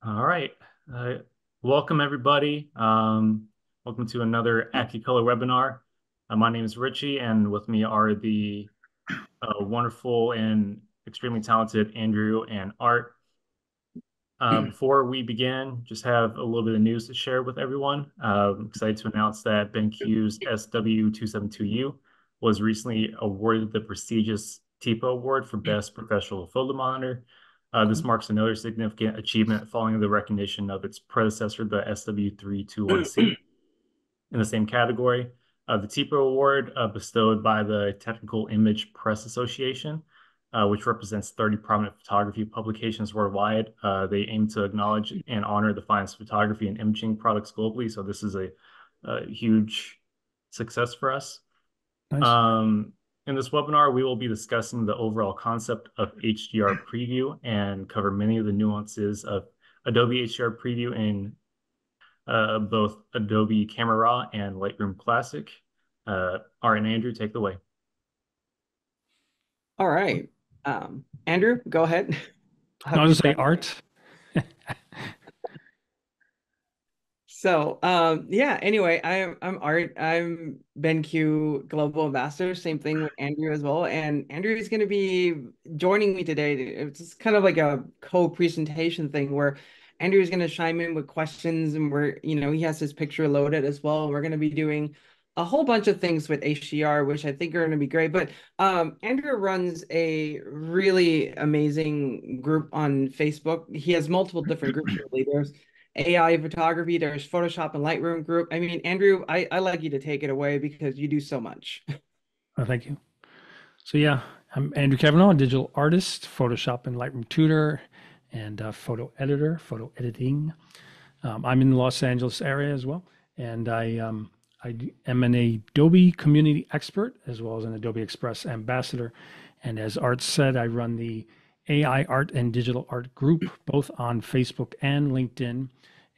All right. Uh, Welcome, everybody. Welcome to another AQColor webinar. My name is Richie, and with me are the wonderful and extremely talented Andrew and Art. Before we begin, just have a little bit of news to share with everyone. I'm excited to announce that BenQ's SW272U was recently awarded the prestigious TIPA Award for Best Professional Photo Monitor. This marks another significant achievement following the recognition of its predecessor, the SW321C, in the same category. The TIPA Award, bestowed by the Technical Image Press Association, which represents 30 prominent photography publications worldwide. They aim to acknowledge and honor the finest photography and imaging products globally. So this is a huge success for us. Nice. In this webinar, we will be discussing the overall concept of HDR Preview and cover many of the nuances of Adobe HDR Preview in both Adobe Camera Raw and Lightroom Classic. Art and Andrew, take it away. All right. Andrew, go ahead. I'll just say art. Yeah, anyway, I'm Art. I'm BenQ Global Ambassador. Same thing with Andrew as well. And Andrew is going to be joining me today. It's kind of like a co-presentation thing where Andrew is going to chime in with questions, and he has his picture loaded as well. We're going to be doing a whole bunch of things with HDR, which I think are going to be great. But Andrew runs a really amazing group on Facebook. He has multiple different groups of leaders. AI photography, there's Photoshop and Lightroom group. I mean, Andrew, I like you to take it away because you do so much. Thank you. So yeah, I'm Andrew Kavanagh, digital artist, Photoshop and Lightroom tutor, and photo editor, photo editing. I'm in the Los Angeles area as well, and I am an Adobe community expert as well as an Adobe Express ambassador. And as Art said, I run the AI art and digital art group, both on Facebook and LinkedIn,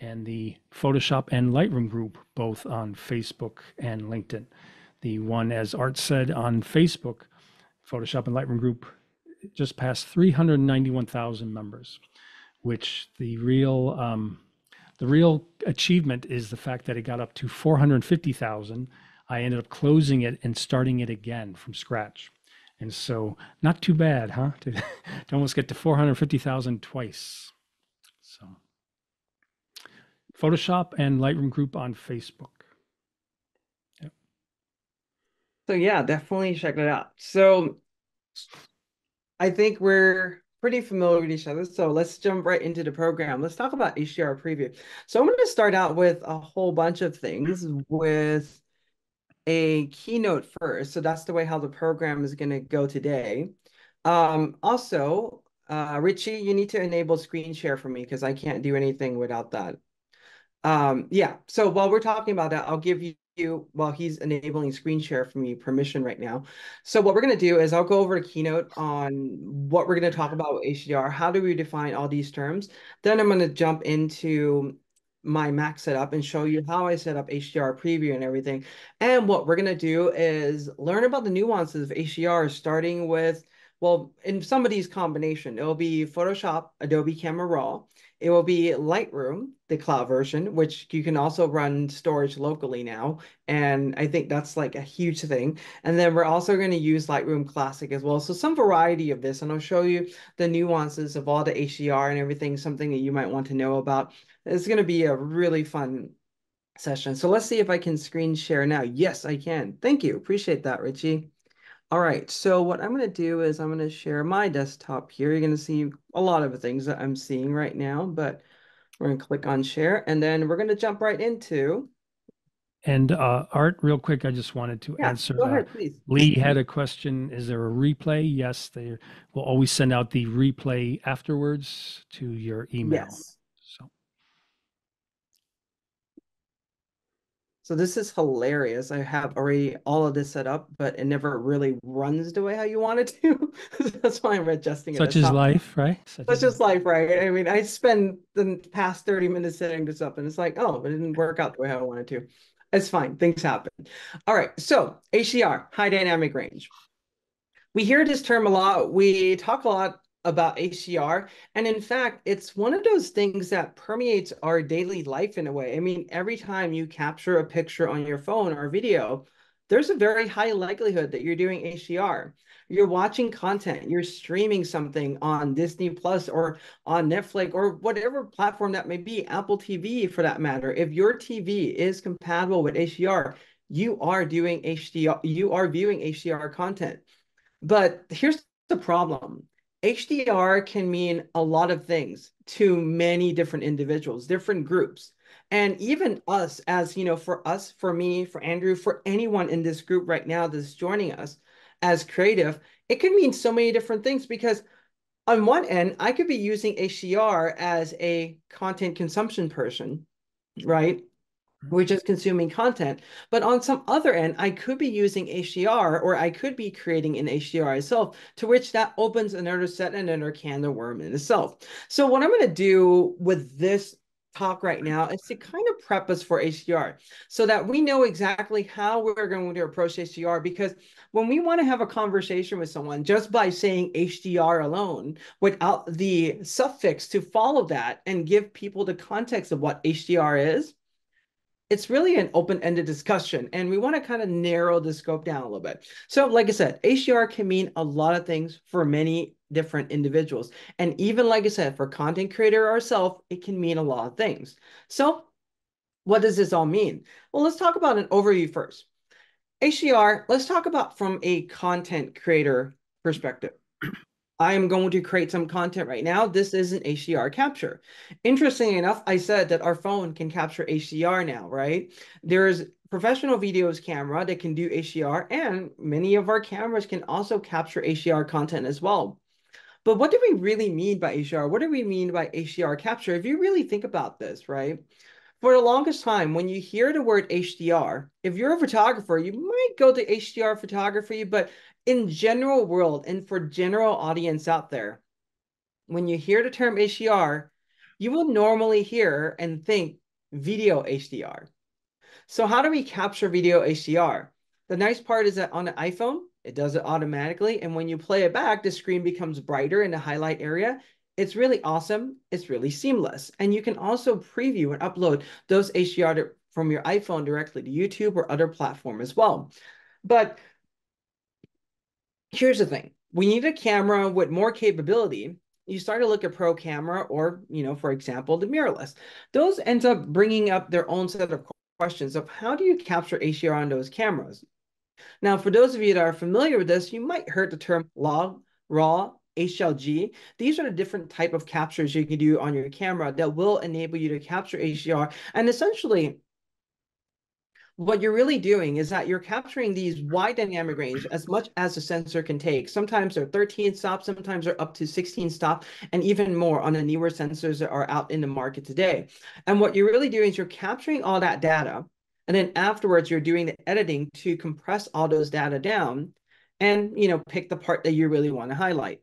and the Photoshop and Lightroom group, both on Facebook and LinkedIn. The one, as Art said, on Facebook, Photoshop and Lightroom group, just passed 391,000 members, which the real achievement is the fact that it got up to 450,000. I ended up closing it and starting it again from scratch. And so not too bad, huh? To almost get to 450,000 twice. So Photoshop and Lightroom group on Facebook. Yep. So yeah, definitely check it out. So I think we're pretty familiar with each other. So let's jump right into the program. Let's talk about HDR Preview. So I'm going to start out with a whole bunch of things with a keynote first. So that's the way how the program is going to go today. Also, Richie, you need to enable screen share for me because I can't do anything without that. Yeah, so while we're talking about that, I'll give you, while he's enabling screen share for me, permission right now. So what we're going to do is I'll go over a keynote on what we're going to talk about with HDR. How do we define all these terms? Then I'm going to jump into my Mac setup and show you how I set up HDR preview and everything. And what we're going to do is learn about the nuances of HDR, starting with, well, in some of these combination, it'll be Photoshop, Adobe Camera Raw. It will be Lightroom, the cloud version, which you can also run storage locally now. And I think that's like a huge thing. And then we're also going to use Lightroom Classic as well. So some variety of this, and I'll show you the nuances of all the HDR and everything, something that you might want to know about. It's going to be a really fun session. So let's see if I can screen share now. Yes, I can. Thank you. Appreciate that, Richie. All right, so what I'm going to do is I'm going to share my desktop here. You're going to see a lot of the things that I'm seeing right now, but we're going to click on share, and then we're going to jump right into. And Art, real quick, I just wanted to Yeah, answer. go ahead, please. Lee had a question. Is there a replay? Yes, they will always send out the replay afterwards to your email. Yes. So So this is hilarious. I have already all of this set up, but it never really runs the way how you want it to. That's why I'm adjusting it. such is life, right? That's just life, right? I mean, I spend the past 30 minutes setting this up, and it's like, oh, it didn't work out the way I wanted to. It's fine. Things happen. All right. So HDR, high dynamic range. We hear this term a lot. We talk a lot about HDR. And in fact, it's one of those things that permeates our daily life in a way. I mean, every time you capture a picture on your phone or video, there's a very high likelihood that you're doing HDR. You're watching content, you're streaming something on Disney Plus or on Netflix or whatever platform that may be, Apple TV for that matter. If your TV is compatible with HDR, you are doing HDR, you are viewing HDR content. But here's the problem. HDR can mean a lot of things to many different individuals, different groups. And even us, as you know, for us, for me, for Andrew, for anyone in this group right now that's joining us as creative, it can mean so many different things because on one end, I could be using HDR as a content consumption person, right? We're just consuming content. But on some other end, I could be using HDR or I could be creating an HDR itself, to which that opens another set and another can of worm in itself. So what I'm going to do with this talk right now is to kind of prep us for HDR so that we know exactly how we're going to approach HDR. Because when we want to have a conversation with someone just by saying HDR alone without the suffix to follow that and give people the context of what HDR is, it's really an open-ended discussion, and we want to kind of narrow the scope down a little bit. So like I said, HDR can mean a lot of things for many different individuals. And even like I said, for content creator ourselves, it can mean a lot of things. So what does this all mean? Well, let's talk about an overview first. HDR, let's talk about from a content creator perspective. I am going to create some content right now. This is an HDR capture. Interestingly enough, I said that our phone can capture HDR now, right? There's professional videos camera that can do HDR, and many of our cameras can also capture HDR content as well. But what do we really mean by HDR? What do we mean by HDR capture? If you really think about this, right? For the longest time, when you hear the word HDR, if you're a photographer, you might go to HDR photography, but in general world and for general audience out there, when you hear the term HDR, you will normally hear and think video HDR. So how do we capture video HDR? The nice part is that on an iPhone, it does it automatically. And when you play it back, the screen becomes brighter in the highlight area. It's really awesome. It's really seamless. And you can also preview and upload those HDR from your iPhone directly to YouTube or other platform as well. But here's the thing. We need a camera with more capability. You start to look at pro camera or, for example, the mirrorless. Those ends up bringing up their own set of questions of how do you capture HDR on those cameras? Now, for those of you that are familiar with this, you might heard the term log, raw, HLG. These are the different type of captures you can do on your camera that will enable you to capture HDR. And essentially, what you're really doing is that you're capturing these wide dynamic range as much as the sensor can take. Sometimes they're 13 stops, sometimes they're up to 16 stops, and even more on the newer sensors that are out in the market today. And what you're really doing is you're capturing all that data, and then afterwards you're doing the editing to compress all those data down and pick the part that you really want to highlight.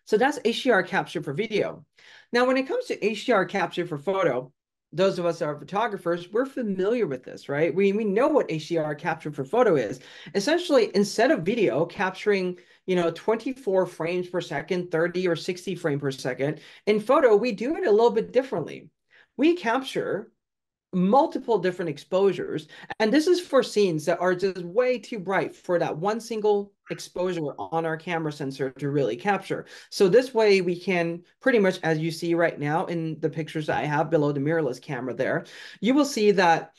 So that's HDR capture for video. Now, when it comes to HDR capture for photo, those of us that are photographers, we're familiar with this, right? We know what HDR capture for photo is. Essentially, instead of video capturing, 24 frames per second, 30 or 60 frames per second, in photo, we do it a little bit differently. We capture multiple different exposures. And this is for scenes that are just way too bright for that one single exposure on our camera sensor to really capture. So this way we can pretty much, as you see right now in the pictures that I have below the mirrorless camera there, you will see that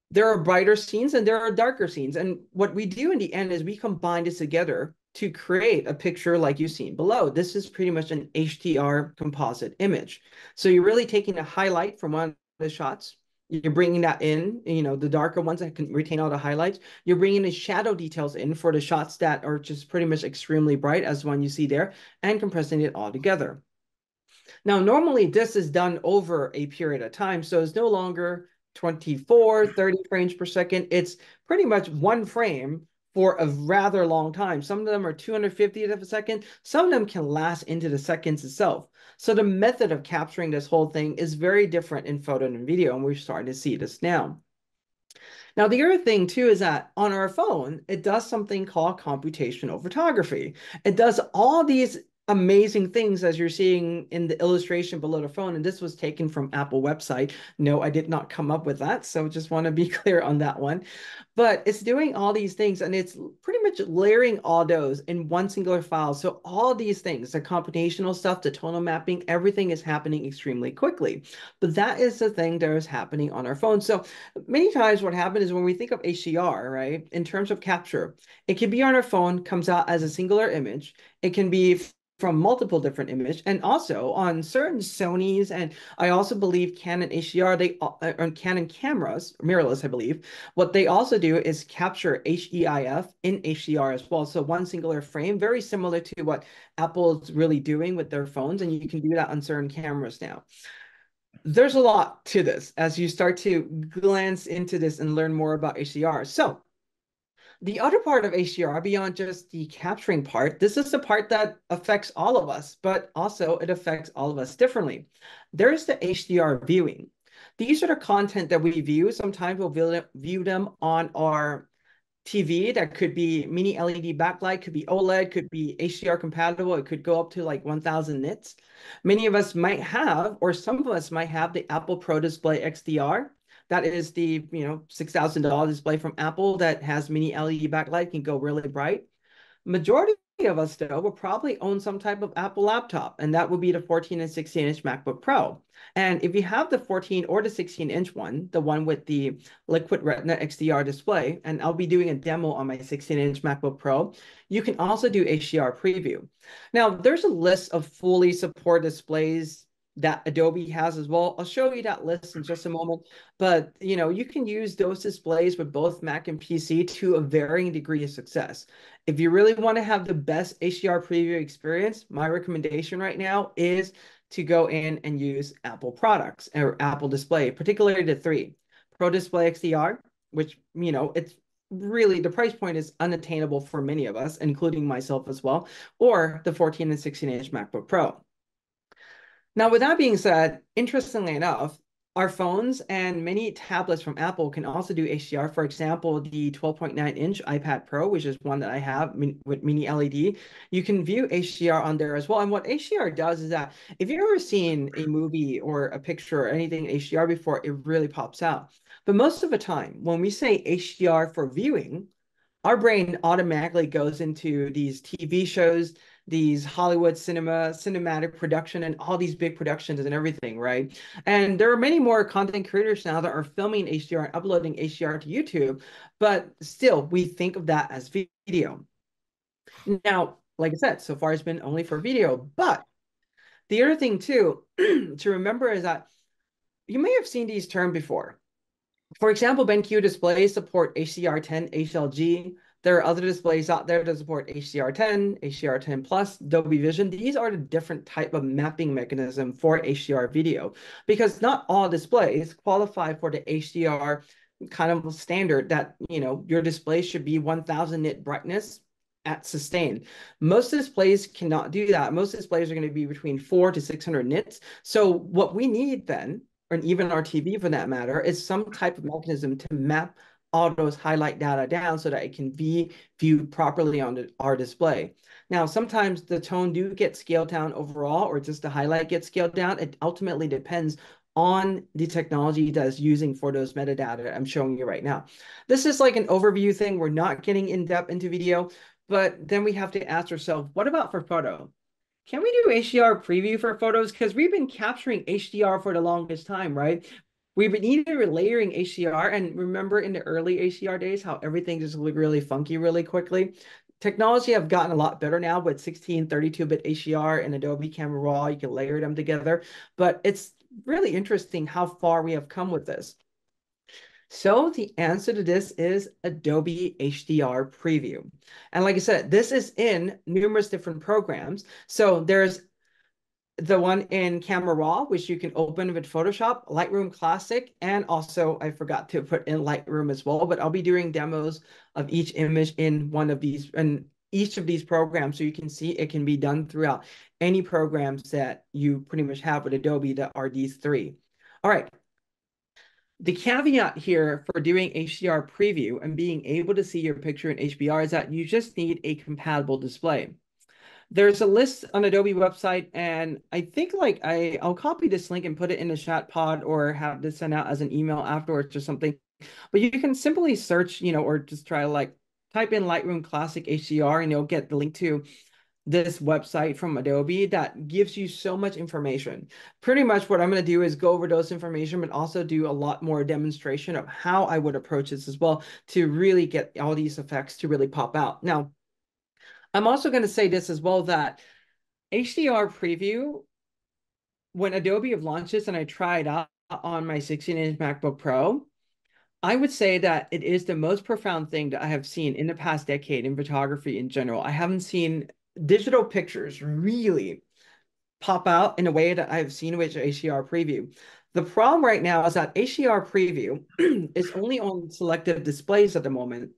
there are brighter scenes and there are darker scenes. And what we do in the end is we combine this together to create a picture like you've seen below. This is pretty much an HDR composite image. So you're really taking a highlight from one of the shots. You're bringing that in, the darker ones that can retain all the highlights. You're bringing the shadow details in for the shots that are just pretty much extremely bright, as the one you see there, and compressing it all together. Now, normally this is done over a period of time, so it's no longer 24, 30 frames per second. It's pretty much one frame for a rather long time. Some of them are 250th of a second. Some of them can last into the seconds itself. So the method of capturing this whole thing is very different in photo and video, and we're starting to see this now. Now, the other thing too is that on our phone, it does something called computational photography. It does all these amazing things as you're seeing in the illustration below the phone. And this was taken from Apple website. No, I did not come up with that. So just want to be clear on that one. But it's doing all these things and it's pretty much layering all those in one singular file. So all these things, the computational stuff, the tonal mapping, everything is happening extremely quickly. But that is the thing that is happening on our phone. So many times what happens is when we think of HDR, right, in terms of capture, it can be on our phone, comes out as a singular image. It can be from multiple different images, and also on certain Sony's, and I also believe Canon HDR, they on Canon cameras, mirrorless, I believe, what they also do is capture HEIF in HDR as well. So one singular frame, very similar to what Apple's really doing with their phones, and you can do that on certain cameras now. There's a lot to this as you start to glance into this and learn more about HDR. So the other part of HDR, beyond just the capturing part, this is the part that affects all of us, but also it affects all of us differently. There's the HDR viewing. These are the content that we view. Sometimes we'll view them on our TV. That could be mini LED backlight, could be OLED, could be HDR compatible. It could go up to like 1000 nits. Many of us might have, or some of us might have the Apple Pro Display XDR. That is the, $6,000 display from Apple that has mini LED backlight, can go really bright. Majority of us, though, will probably own some type of Apple laptop, and that would be the 14 and 16-inch MacBook Pro. And if you have the 14 or the 16-inch one, the one with the Liquid Retina XDR display, and I'll be doing a demo on my 16-inch MacBook Pro, you can also do HDR Preview. Now, there's a list of fully support displays that Adobe has as well. I'll show you that list in just a moment. But you can use those displays with both Mac and PC to a varying degree of success. If you really want to have the best HDR preview experience, my recommendation right now is to go in and use Apple products or Apple Display, particularly the three. Pro Display XDR, which, it's really, the price point is unattainable for many of us, including myself as well, or the 14 and 16-inch MacBook Pro. Now, with that being said, interestingly enough, our phones and many tablets from Apple can also do HDR. For example, the 12.9-inch iPad Pro, which is one that I have with mini LED, you can view HDR on there as well. And what HDR does is that if you've ever seen a movie or a picture or anything in HDR before, it really pops out. But most of the time, when we say HDR for viewing, our brain automatically goes into these TV shows, these Hollywood cinematic production, and all these big productions and everything, right? And there are many more content creators now that are filming HDR and uploading HDR to YouTube, but still, we think of that as video. Now, like I said, so far it's been only for video, but the other thing too to remember is that you may have seen these terms before. For example, BenQ displays support HDR10, HLG. There are other displays out there that support HDR10, HDR10 Plus, Dolby Vision. These are the different type of mapping mechanism for HDR video, because not all displays qualify for the HDR kind of standard that, your display should be 1000 nit brightness at sustained. Most displays cannot do that. Most displays are going to be between 400 to 600 nits. So what we need then, or even our TV for that matter, is some type of mechanism to map all those highlight data down so that it can be viewed properly on our display. Now, sometimes the tone do get scaled down overall, or just the highlight gets scaled down. It ultimately depends on the technology that is using for those metadata I'm showing you right now. This is like an overview thing. We're not getting in depth into video, but then we have to ask ourselves, what about for photo? Can we do HDR preview for photos? Because we've been capturing HDR for the longest time, right? We've been either layering HDR, and remember in the early HDR days, how everything just looked really funky really quickly. Technology have gotten a lot better now with 16, 32-bit HDR and Adobe Camera Raw. You can layer them together, but it's really interesting how far we have come with this. So the answer to this is Adobe HDR Preview. And like I said, this is in numerous different programs. So there's the one in Camera Raw, which you can open with Photoshop, Lightroom Classic, and also I forgot to put in Lightroom as well, but I'll be doing demos of each image in one of these, and each of these programs, so you can see it can be done throughout any programs that you pretty much have with Adobe that are these three. All right. The caveat here for doing HDR preview and being able to see your picture in HDR is that you just need a compatible display. There's a list on Adobe website, and I think like I'll copy this link and put it in the chat pod or have this sent out as an email afterwards or something. But you can simply search, or just try to like type in Lightroom Classic HDR and you'll get the link to this website from Adobe that gives you so much information. Pretty much what I'm going to do is go over those information, but also do a lot more demonstration of how I would approach this as well to really get all these effects to really pop out. Now, I'm also going to say this as well, that HDR Preview, when Adobe have launched this and I tried out on my 16-inch MacBook Pro, I would say that it is the most profound thing that I have seen in the past decade in photography in general. I haven't seen digital pictures really pop out in a way that I've seen with HDR Preview. The problem right now is that HDR Preview is only on selective displays at the moment.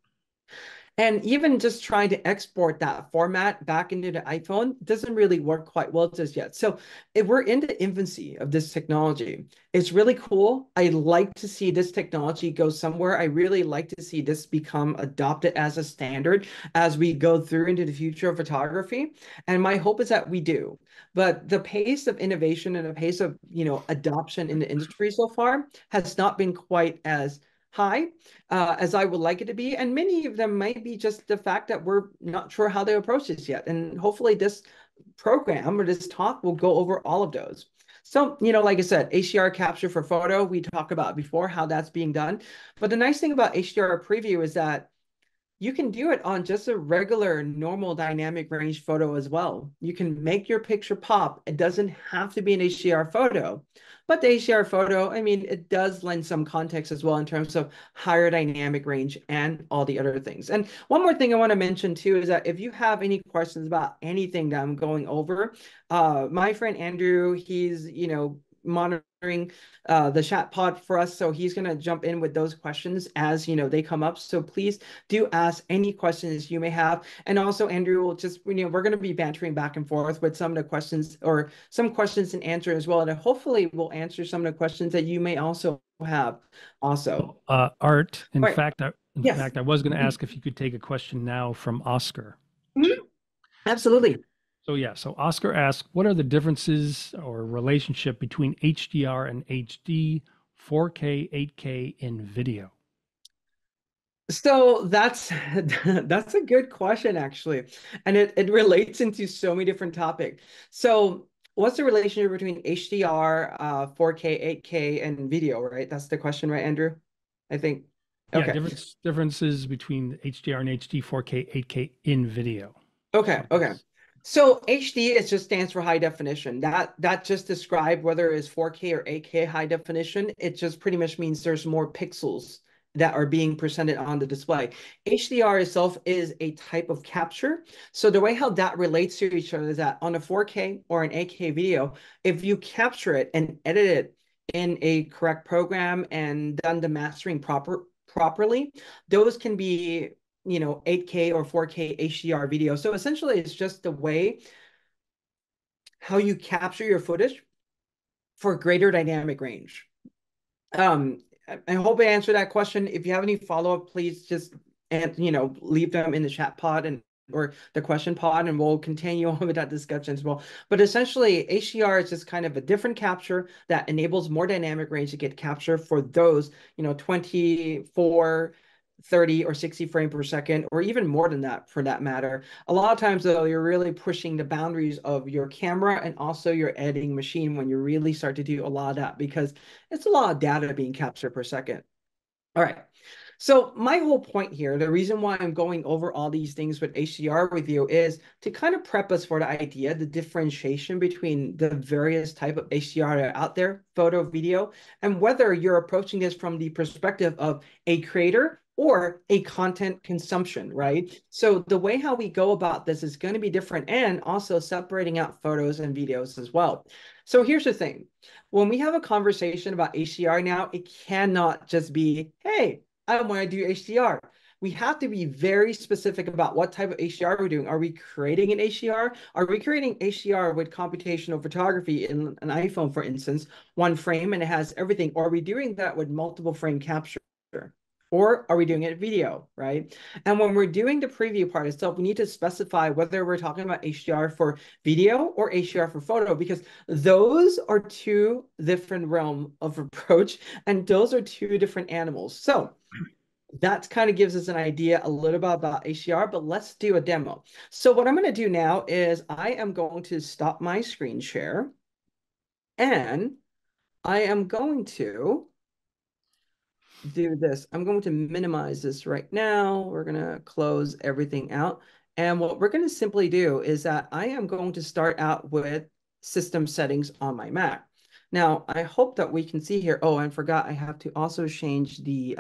And even just trying to export that format back into the iPhone doesn't really work quite well just yet. So if we're in the infancy of this technology, it's really cool. I like to see this technology go somewhere. I really like to see this become adopted as a standard as we go through into the future of photography. And my hope is that we do. But the pace of innovation and the pace of, adoption in the industry so far has not been quite as high as I would like it to be. And many of them might be just the fact that we're not sure how they approach this yet. And hopefully this program or this talk will go over all of those. So, like I said, HDR capture for photo, we talked about before how that's being done. But the nice thing about HDR preview is that you can do it on just a regular, normal dynamic range photo as well. You can make your picture pop. It doesn't have to be an HDR photo, but the HDR photo, I mean, it does lend some context as well in terms of higher dynamic range and all the other things. And one more thing I want to mention too is that if you have any questions about anything that I'm going over, my friend Andrew, he's, monitoring the chat pod for us. So he's going to jump in with those questions as, they come up. So please do ask any questions you may have. And also Andrew will just, we're going to be bantering back and forth with some of the questions or some questions and answer as well. And hopefully we'll answer some of the questions that you may also have also. Art, in Right. fact, Yes. I was going to ask if you could take a question now from Oscar. Absolutely. So yeah, so Oscar asked, what are the differences or relationship between HDR and HD, 4K, 8K in video? So that's that's a good question actually. And it relates into so many different topics. So what's the relationship between HDR, 4K, 8K, and video, right? That's the question, right, Andrew? I think. Yeah, Okay. differences between HDR and HD, 4K, 8K in video. Okay. Okay. So HD is just stands for high definition. That just describe whether it's 4K or 8K high definition. It just pretty much means there's more pixels that are being presented on the display. HDR itself is a type of capture. So the way how that relates to each other is that on a 4K or an 8K video, if you capture it and edit it in a correct program and done the mastering properly, those can be 8K or 4K HDR video. So essentially, it's just the way how you capture your footage for greater dynamic range. I hope I answered that question. If you have any follow-up, please just leave them in the chat pod or the question pod, and we'll continue on with that discussion as well. But essentially, HDR is just kind of a different capture that enables more dynamic range to get captured for those, 24, 30 or 60 frames per second, or even more than that for that matter. A lot of times, though, you're really pushing the boundaries of your camera and also your editing machine when you really start to do a lot of that because it's a lot of data being captured per second. All right. So my whole point here, the reason why I'm going over all these things with HDR with you is to kind of prep us for the idea, the differentiation between the various type of HDR that are out there, photo, video, and whether you're approaching this from the perspective of a creator or a content consumption, right? So the way how we go about this is going to be different and also separating out photos and videos as well. So here's the thing. When we have a conversation about HDR now, it cannot just be, hey, I want to do HDR. We have to be very specific about what type of HDR we're doing. Are we creating an HDR? Are we creating HDR with computational photography in an iPhone, for instance, one frame and it has everything? Or are we doing that with multiple frame capture? Or are we doing it video, right? And when we're doing the preview part itself, we need to specify whether we're talking about HDR for video or HDR for photo, because those are two different realm of approach, and those are two different animals. So that kind of gives us an idea a little bit about HDR, but let's do a demo. So what I'm going to do now is I am going to stop my screen share, and I am going to do this. I'm going to minimize this right now. We're going to close everything out. And what we're going to simply do is that I am going to start out with system settings on my Mac. Now, I hope that we can see here. Oh, I forgot I have to also change the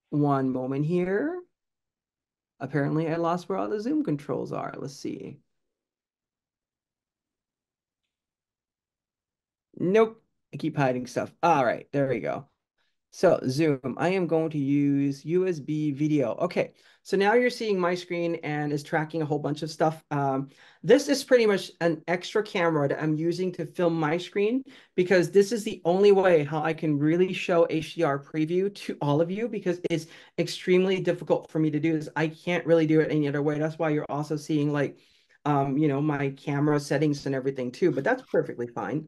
one moment here. Apparently, I lost where all the zoom controls are. Let's see. Nope. I keep hiding stuff. All right, there we go. So Zoom, I am going to use USB video. Okay, so now you're seeing my screen and is tracking a whole bunch of stuff. This is pretty much an extra camera that I'm using to film my screen, because this is the only way how I can really show HDR preview to all of you, because it's extremely difficult for me to do this. I can't really do it any other way. That's why you're also seeing like, my camera settings and everything too, but that's perfectly fine.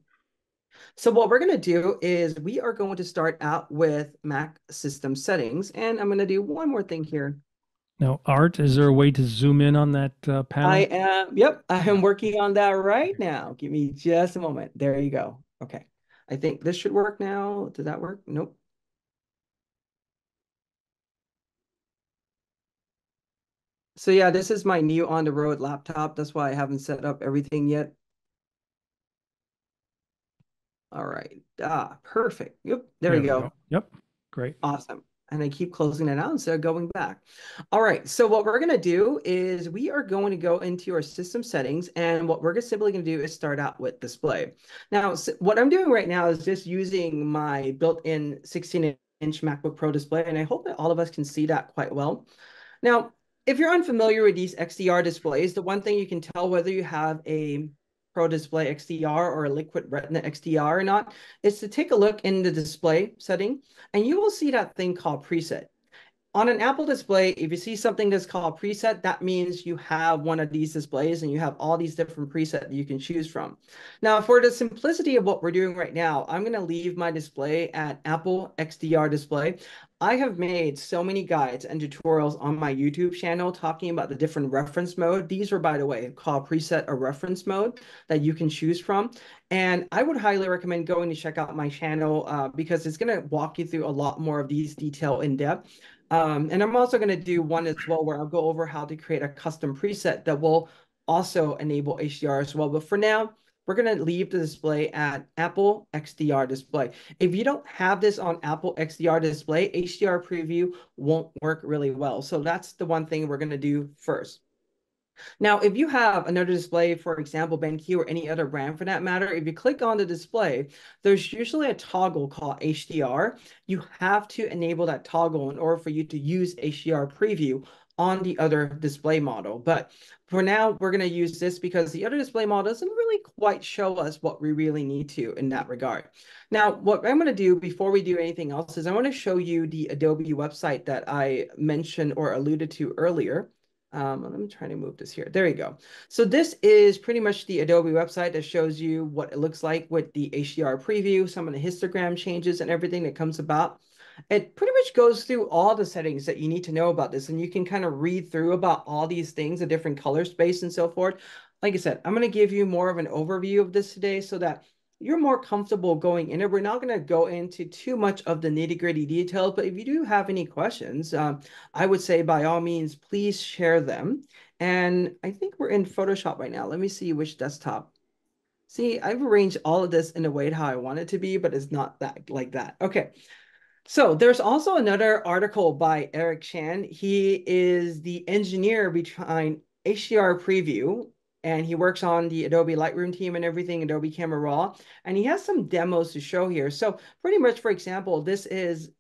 So what we're going to do is we are going to start out with Mac system settings, and I'm going to do one more thing here. Now, Art, is there a way to zoom in on that panel? Yep, I am working on that right now. Give me just a moment. There you go. Okay. I think this should work now. Did that work? Nope. So yeah, this is my new on-the-road laptop. That's why I haven't set up everything yet. All right. Perfect. Yep, there we There we go. go. Yep, great. Awesome. And I keep closing it out instead of going back. All right. So what we're going to do is we are going to go into our system settings. And what we're simply going to do is start out with display. Now, what I'm doing right now is just using my built-in 16-inch MacBook Pro display. And I hope that all of us can see that quite well. Now, if you're unfamiliar with these XDR displays, the one thing you can tell whether you have a Pro Display XDR or a Liquid Retina XDR or not is to take a look in the display setting, and you will see that thing called preset. On an Apple display, if you see something that's called preset, that means you have one of these displays and you have all these different presets that you can choose from. Now, for the simplicity of what we're doing right now, I'm going to leave my display at Apple XDR display. I have made so many guides and tutorials on my YouTube channel talking about the different reference mode. These are, by the way, called preset or reference mode that you can choose from. And I would highly recommend going to check out my channel because it's going to walk you through a lot more of these detail in depth. And I'm also going to do one as well where I'll go over how to create a custom preset that will also enable HDR as well. But for now, we're going to leave the display at Apple XDR display. If you don't have this on Apple XDR display, HDR preview won't work really well. So that's the one thing we're going to do first. Now, if you have another display, for example, BenQ or any other brand for that matter, if you click on the display, there's usually a toggle called HDR. You have to enable that toggle in order for you to use HDR preview on the other display model. But for now, we're going to use this because the other display model doesn't really quite show us what we really need to in that regard. Now, what I'm going to do before we do anything else is I want to show you the Adobe website that I mentioned or alluded to earlier. I'm trying to move this here. There you go. So this is pretty much the Adobe website that shows you what it looks like with the HDR preview, some of the histogram changes and everything that comes about. It pretty much goes through all the settings that you need to know about this, and you can kind of read through about all these things, the different color space and so forth. Like I said, I'm going to give you more of an overview of this today so that you're more comfortable going in it. We're not going to go into too much of the nitty-gritty details, but if you do have any questions, I would say by all means, please share them. And I think we're in Photoshop right now. Let me see which desktop. See, I've arranged all of this in a way how I want it to be, but it's not that like that. Okay. So there's also another article by Eric Chan. He is the engineer behind HDR Preview, and he works on the Adobe Lightroom team and everything, Adobe Camera Raw, and he has some demos to show here. So pretty much, for example, this is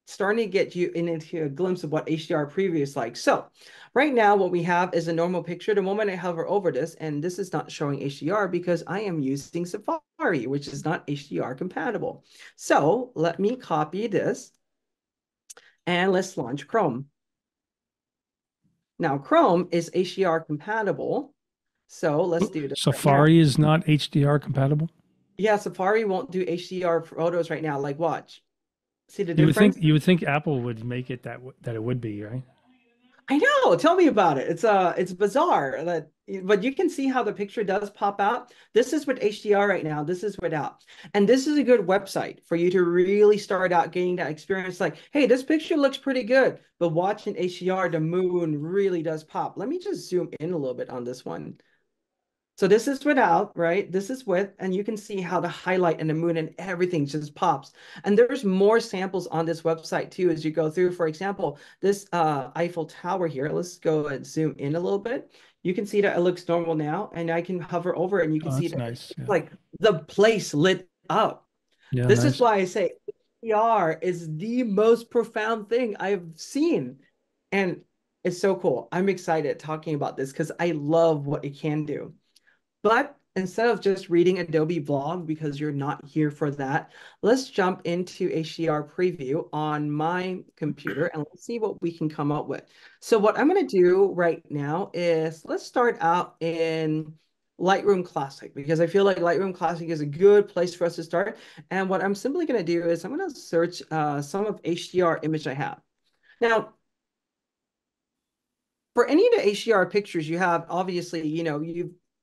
starting to get you into a glimpse of what HDR preview is like. So right now, what we have is a normal picture. The moment I hover over this, and this is not showing HDR because I am using Safari, which is not HDR compatible. So let me copy this. And let's launch Chrome. Now, Chrome is HDR compatible. So let's do this right now. Safari is not HDR compatible? Yeah, Safari won't do HDR photos right now. Like, watch. See the You would think difference? Apple would make it that it would be, right? I know. Tell me about it. It's bizarre that, but you can see how the picture does pop out. This is with HDR right now. This is without, and this is a good website for you to really start out getting that experience. Like, hey, this picture looks pretty good, but watching HDR, the moon really does pop. Let me just zoom in a little bit on this one. So this is without, right? This is with, and you can see how the highlight and the moon and everything just pops. And there's more samples on this website too as you go through. For example, this Eiffel Tower here, let's go and zoom in a little bit. You can see that it looks normal now, and I can hover over it and you can Oh, see that's that nice. it's Yeah. like the place lit up. Yeah, This is nice. why I say HDR is the most profound thing I've seen. And it's so cool. I'm excited talking about this because I love what it can do. But instead of just reading Adobe Vlog, because you're not here for that, let's jump into HDR Preview on my computer and let's see what we can come up with. So what I'm going to do right now is let's start out in Lightroom Classic, because I feel like Lightroom Classic is a good place for us to start. And what I'm simply going to do is I'm going to search some of HDR image I have. Now, for any of the HDR pictures you have, obviously,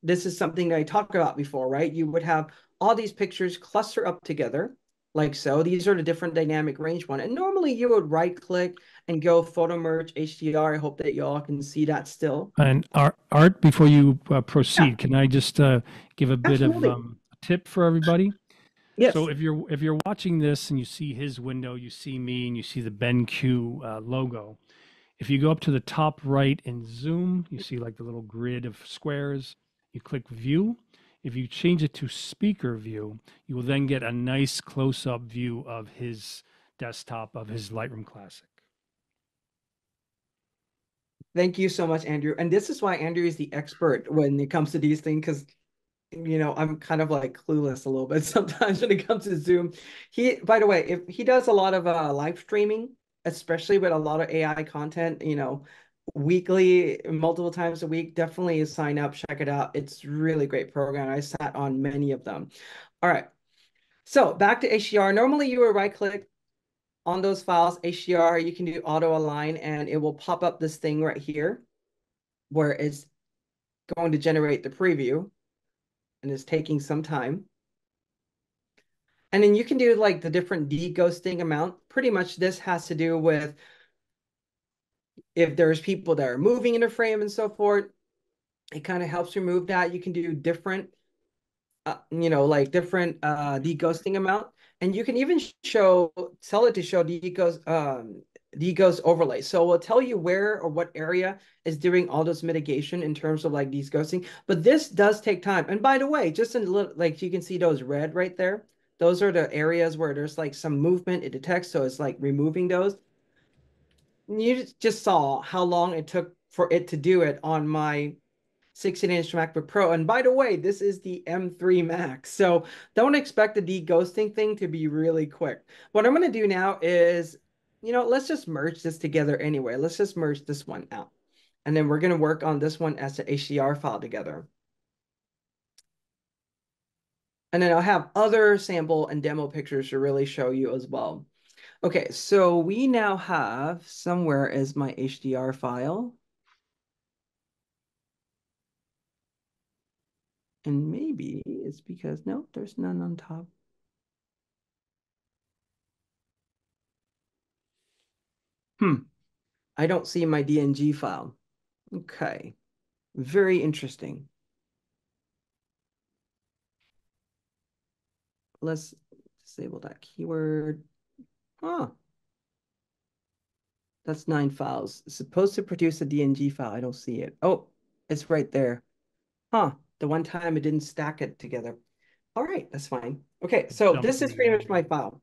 this is something that I talked about before, right? You would have all these pictures cluster up together, like so. These are the different dynamic range one. And normally you would right click and go photo merge HDR. I hope that you all can see that still. And Art, before you Yeah, proceed, can I just give a bit of absolutely. a tip for everybody? So Yes. if you're watching this and you see his window, you see me, and you see the BenQ logo. If you go up to the top right in Zoom, you see like the little grid of squares. You click View. If you change it to Speaker View, you will then get a nice close-up view of his desktop of his Lightroom Classic. Thank you so much, Andrew. And this is why Andrew is the expert when it comes to these things, because I'm kind of like clueless a little bit sometimes when it comes to Zoom. By the way, if he does a lot of live streaming, especially with a lot of AI content, weekly, multiple times a week, definitely sign up, check it out. It's really great program. I sat on many of them. All right. So back to HDR. Normally you would right click on those files, HDR, you can do auto align and it will pop up this thing right here where it's going to generate the preview and it's taking some time. And then you can do like the different deghosting amount. Pretty much this has to do with if there's people that are moving in a frame and so forth. It kind of helps remove that. You can do different, like different deghosting amount. And you can even tell it to show deghost overlay. So we'll tell you where or what area is doing all this mitigation in terms of like deghosting. But this does take time. And by the way, just in little, like you can see those red right there. Those are the areas where there's like some movement it detects. So it's like removing those. You just saw how long it took for it to do it on my 16-inch MacBook Pro. And by the way, this is the M3 Max. So don't expect the deghosting thing to be really quick. What I'm going to do now is, let's just merge this together anyway. Let's just merge this one out. And then we're going to work on this one as an HDR file together. And then I'll have other sample and demo pictures to really show you as well. Okay, so we now have somewhere is my HDR file. And maybe it's because, no, there's none on top. I don't see my DNG file. Okay, very interesting. Let's disable that keyword. Huh, that's 9 files. It's supposed to produce a DNG file. I don't see it. Oh, it's right there. Huh, the one time it didn't stack it together. All right, that's fine. Okay, so Jumped this in is pretty again. much my file.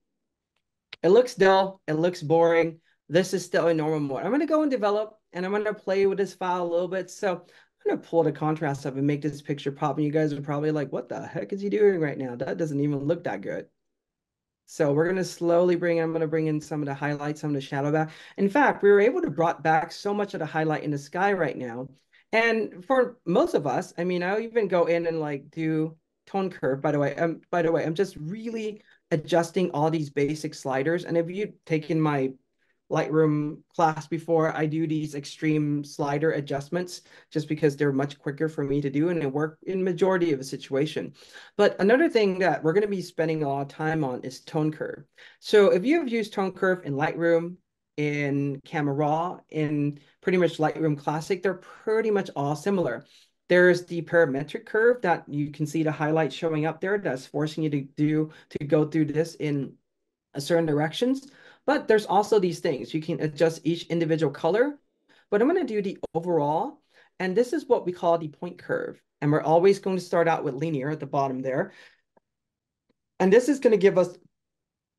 It looks dull. It looks boring. This is still a normal mode. I'm going to go and develop, and I'm going to play with this file a little bit. So I'm going to pull the contrast up and make this picture pop. And you guys are probably like, what the heck is he doing right now? That doesn't even look that good. So we're going to slowly I'm going to bring in some of the highlights, some of the shadow back. In fact, we were able to brought back so much of the highlight in the sky right now. And for most of us, I mean, I'll even go in and like do tone curve, by the way. I'm just really adjusting all these basic sliders. And if you've taken my Lightroom class before, I do these extreme slider adjustments just because they're much quicker for me to do and they work in majority of a situation. But another thing that we're going to be spending a lot of time on is tone curve. So if you have used tone curve in Lightroom, in Camera Raw, in pretty much Lightroom Classic, they're pretty much all similar. There's the parametric curve that you can see the highlight showing up there that's forcing you to go through this in certain directions. But there's also these things. You can adjust each individual color, but I'm going to do the overall. And this is what we call the point curve. And we're always going to start out with linear at the bottom there. And this is going to give us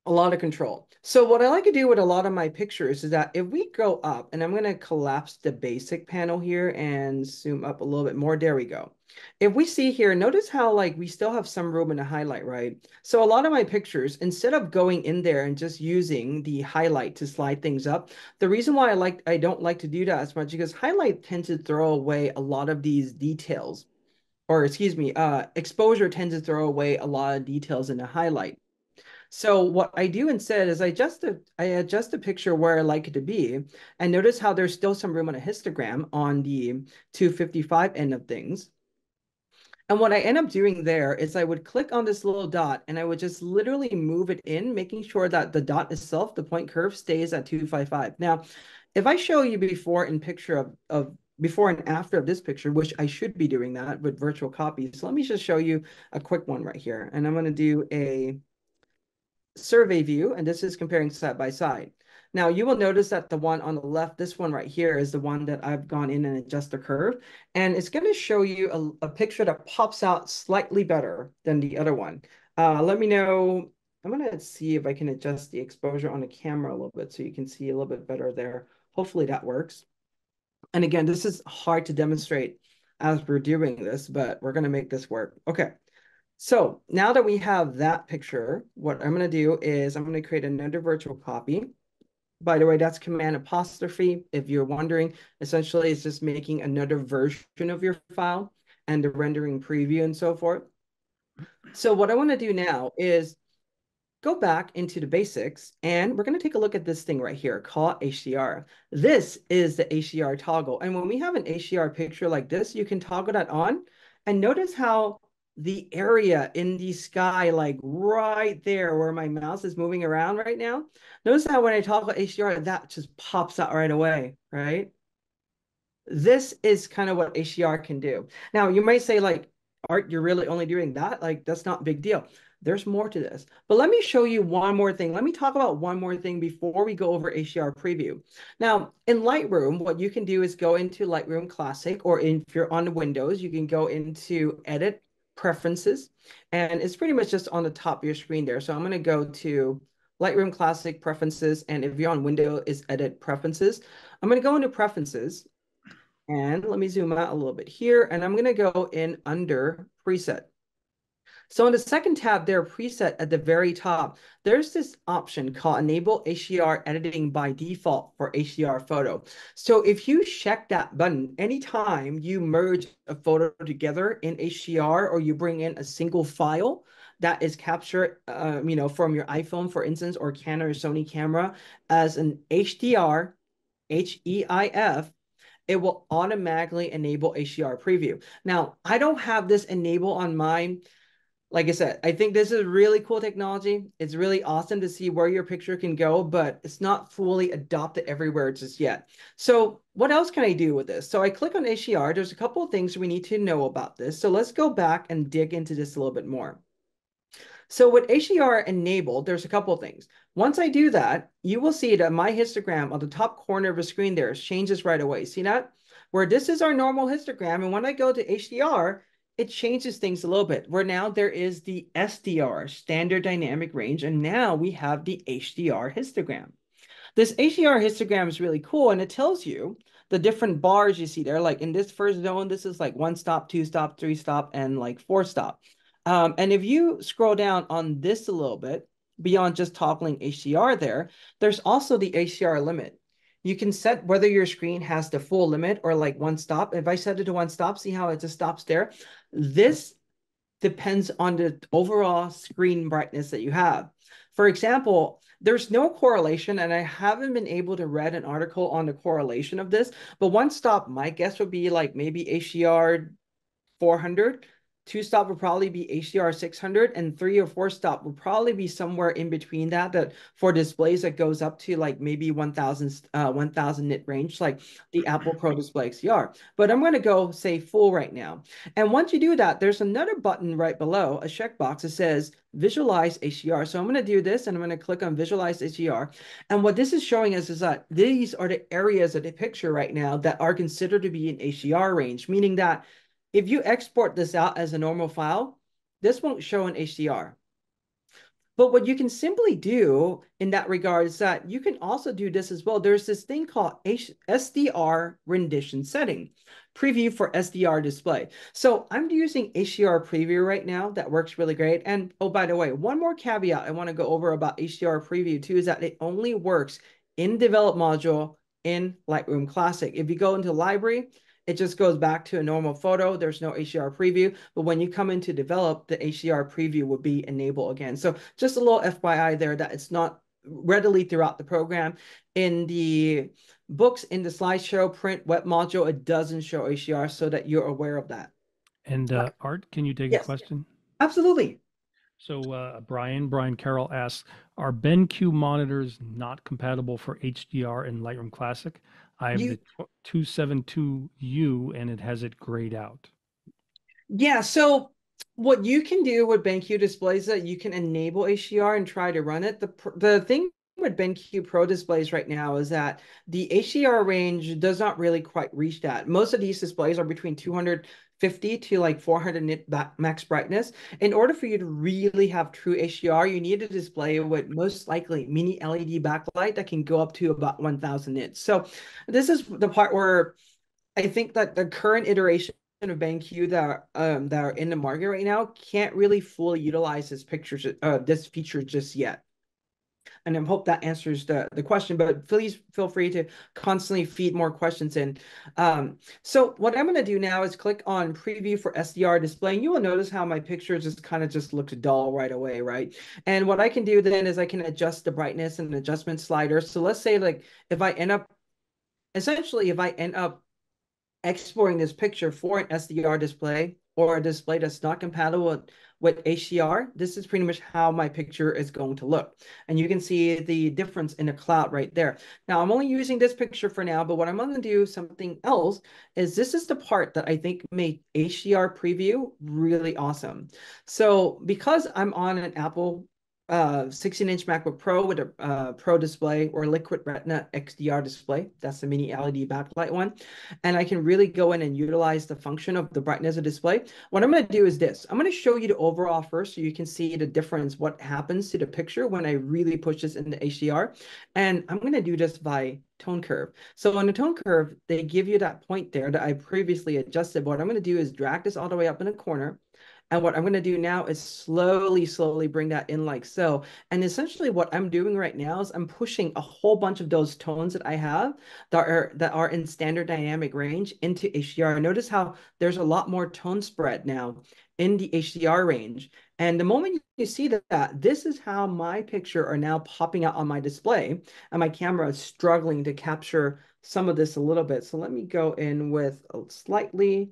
a lot of control. So what I like to do with a lot of my pictures is that if we go up, and I'm going to collapse the basic panel here and zoom up a little bit more. There we go. If we see here, notice how like we still have some room in the highlight, right? So a lot of my pictures, instead of going in there and just using the highlight to slide things up, the reason why I don't like to do that as much because highlight tends to throw away a lot of these details. Or excuse me, exposure tends to throw away a lot of details in the highlight. So what I do instead is I adjust the picture where I like it to be. And notice how there's still some room on a histogram on the 255 end of things. And what I end up doing there is I would click on this little dot and I would just literally move it in, making sure that the dot itself, the point curve, stays at 255. Now, if I show you before in picture of before and after of this picture, which I should be doing that with virtual copies. So let me just show you a quick one right here. And I'm going to do a survey view, and this is comparing side by side. Now you will notice that the one on the left, this one right here is the one that I've gone in and adjust the curve. And it's going to show you a picture that pops out slightly better than the other one. Let me know. I'm going to see if I can adjust the exposure on the camera a little bit so you can see a little bit better there. Hopefully that works. And again, this is hard to demonstrate as we're doing this, but we're going to make this work. Okay. So now that we have that picture, what I'm going to do is I'm going to create another virtual copy. By the way, that's Command apostrophe. If you're wondering, essentially it's just making another version of your file and the rendering preview and so forth. So what I want to do now is go back into the basics and we're going to take a look at this thing right here called HDR. This is the HDR toggle. And when we have an HDR picture like this, you can toggle that on and notice how the area in the sky, like right there where my mouse is moving around right now, notice how when I toggle HDR, that just pops out right away, right? This is kind of what HDR can do. Now, you might say like, Art, you're really only doing that? Like, that's not a big deal. There's more to this. But let me show you one more thing. Let me talk about one more thing before we go over HDR Preview. Now, in Lightroom, what you can do is go into Lightroom Classic, or if you're on Windows, you can go into Edit, Preferences, and it's pretty much just on the top of your screen there. So I'm going to go to Lightroom Classic, Preferences, and if you're on Windows, it's Edit, Preferences. I'm going to go into Preferences. And let me zoom out a little bit here, and I'm going to go in under preset. So in the second tab there, preset at the very top, there's this option called enable HDR editing by default for HDR photo. So if you check that button, anytime you merge a photo together in HDR or you bring in a single file that is captured, from your iPhone, for instance, or Canon or Sony camera as an HDR, HEIF, it will automatically enable HDR preview. Now, I don't have this enabled on mine. Like I said, I think this is really cool technology. It's really awesome to see where your picture can go, but it's not fully adopted everywhere just yet. So what else can I do with this? So I click on HDR. There's a couple of things we need to know about this. So let's go back and dig into this a little bit more. So with HDR enabled, there's a couple of things. Once I do that, you will see that my histogram on the top corner of the screen there changes right away. See that? Where this is our normal histogram, and when I go to HDR, it changes things a little bit. Where now there is the SDR, standard dynamic range, and now we have the HDR histogram. This HDR histogram is really cool, and it tells you the different bars you see there. Like in this first zone, this is like 1 stop, 2 stop, 3 stop, and like 4 stop. And if you scroll down on this a little bit, beyond just toggling HDR there, there's also the HDR limit. You can set whether your screen has the full limit or like one stop. If I set it to one stop, see how it just stops there? This depends on the overall screen brightness that you have. For example, there's no correlation, and I haven't been able to read an article on the correlation of this, but one stop, my guess would be like maybe HDR 400. Two stop would probably be HDR 600, and 3 or 4 stop would probably be somewhere in between that. That for displays that goes up to like maybe 1000 nit range, like the Apple Pro Display XDR. But I'm going to go say full right now. And once you do that, there's another button right below, a checkbox that says visualize HDR. So I'm going to do this, and I'm going to click on visualize HDR. And what this is showing us is that these are the areas of the picture right now that are considered to be in HDR range, meaning that if you export this out as a normal file, this won't show in HDR. But what you can simply do in that regard is that you can also do this as well. There's this thing called SDR rendition setting, preview for SDR display. So I'm using HDR preview right now. That works really great. And oh, by the way, one more caveat I want to go over about HDR preview too is that it only works in develop module in Lightroom Classic. If you go into library, it just goes back to a normal photo. There's no HDR preview, but when you come in to develop, the HDR preview will be enabled again. So just a little FYI there that it's not readily throughout the program. In the books, in the slideshow, print, web module, it doesn't show HDR so that you're aware of that. And Art, can you take a Yes, question? absolutely. So Brian Carroll asks, are BenQ monitors not compatible for HDR in Lightroom Classic? I have the 272U and it has it grayed out. Yeah, so what you can do with BenQ displays that you can enable HDR and try to run it. The thing with BenQ Pro displays right now is that the HDR range does not really quite reach that. Most of these displays are between 250 to like 400 nit max brightness. In order for you to really have true HDR, you need a display with most likely mini LED backlight that can go up to about 1000 nits. So this is the part where I think that the current iteration of BenQ that are in the market right now can't really fully utilize this feature just yet. And I hope that answers the question, but please feel free to constantly feed more questions in. So what I'm going to do now is click on preview for SDR display. And you will notice how my picture just kind of just looks dull right away, right? And what I can do then is I can adjust the brightness and adjustment slider. So let's say like if I end up exporting this picture for an SDR display or a display that's not compatible with HDR, this is pretty much how my picture is going to look. And you can see the difference in the cloud right there. Now, I'm only using this picture for now, but what I'm going to do something else is this is the part that I think made HDR preview really awesome. So because I'm on an Apple 16-inch MacBook Pro with a Pro display or Liquid Retina XDR display. That's the mini LED backlight one. And I can really go in and utilize the function of the brightness of display. What I'm going to do is this. I'm going to show you the overall first so you can see the difference, what happens to the picture when I really push this into HDR. And I'm going to do this by tone curve. So on the tone curve, they give you that point there that I previously adjusted. What I'm going to do is drag this all the way up in the corner. And what I'm going to do now is slowly bring that in like so. And essentially what I'm doing right now is I'm pushing a whole bunch of those tones that I have that are in standard dynamic range into HDR. Notice how there's a lot more tone spread now in the HDR range. And the moment you see that, this is how my picture are now popping out on my display. And my camera is struggling to capture some of this a little bit. So let me go in with a slightly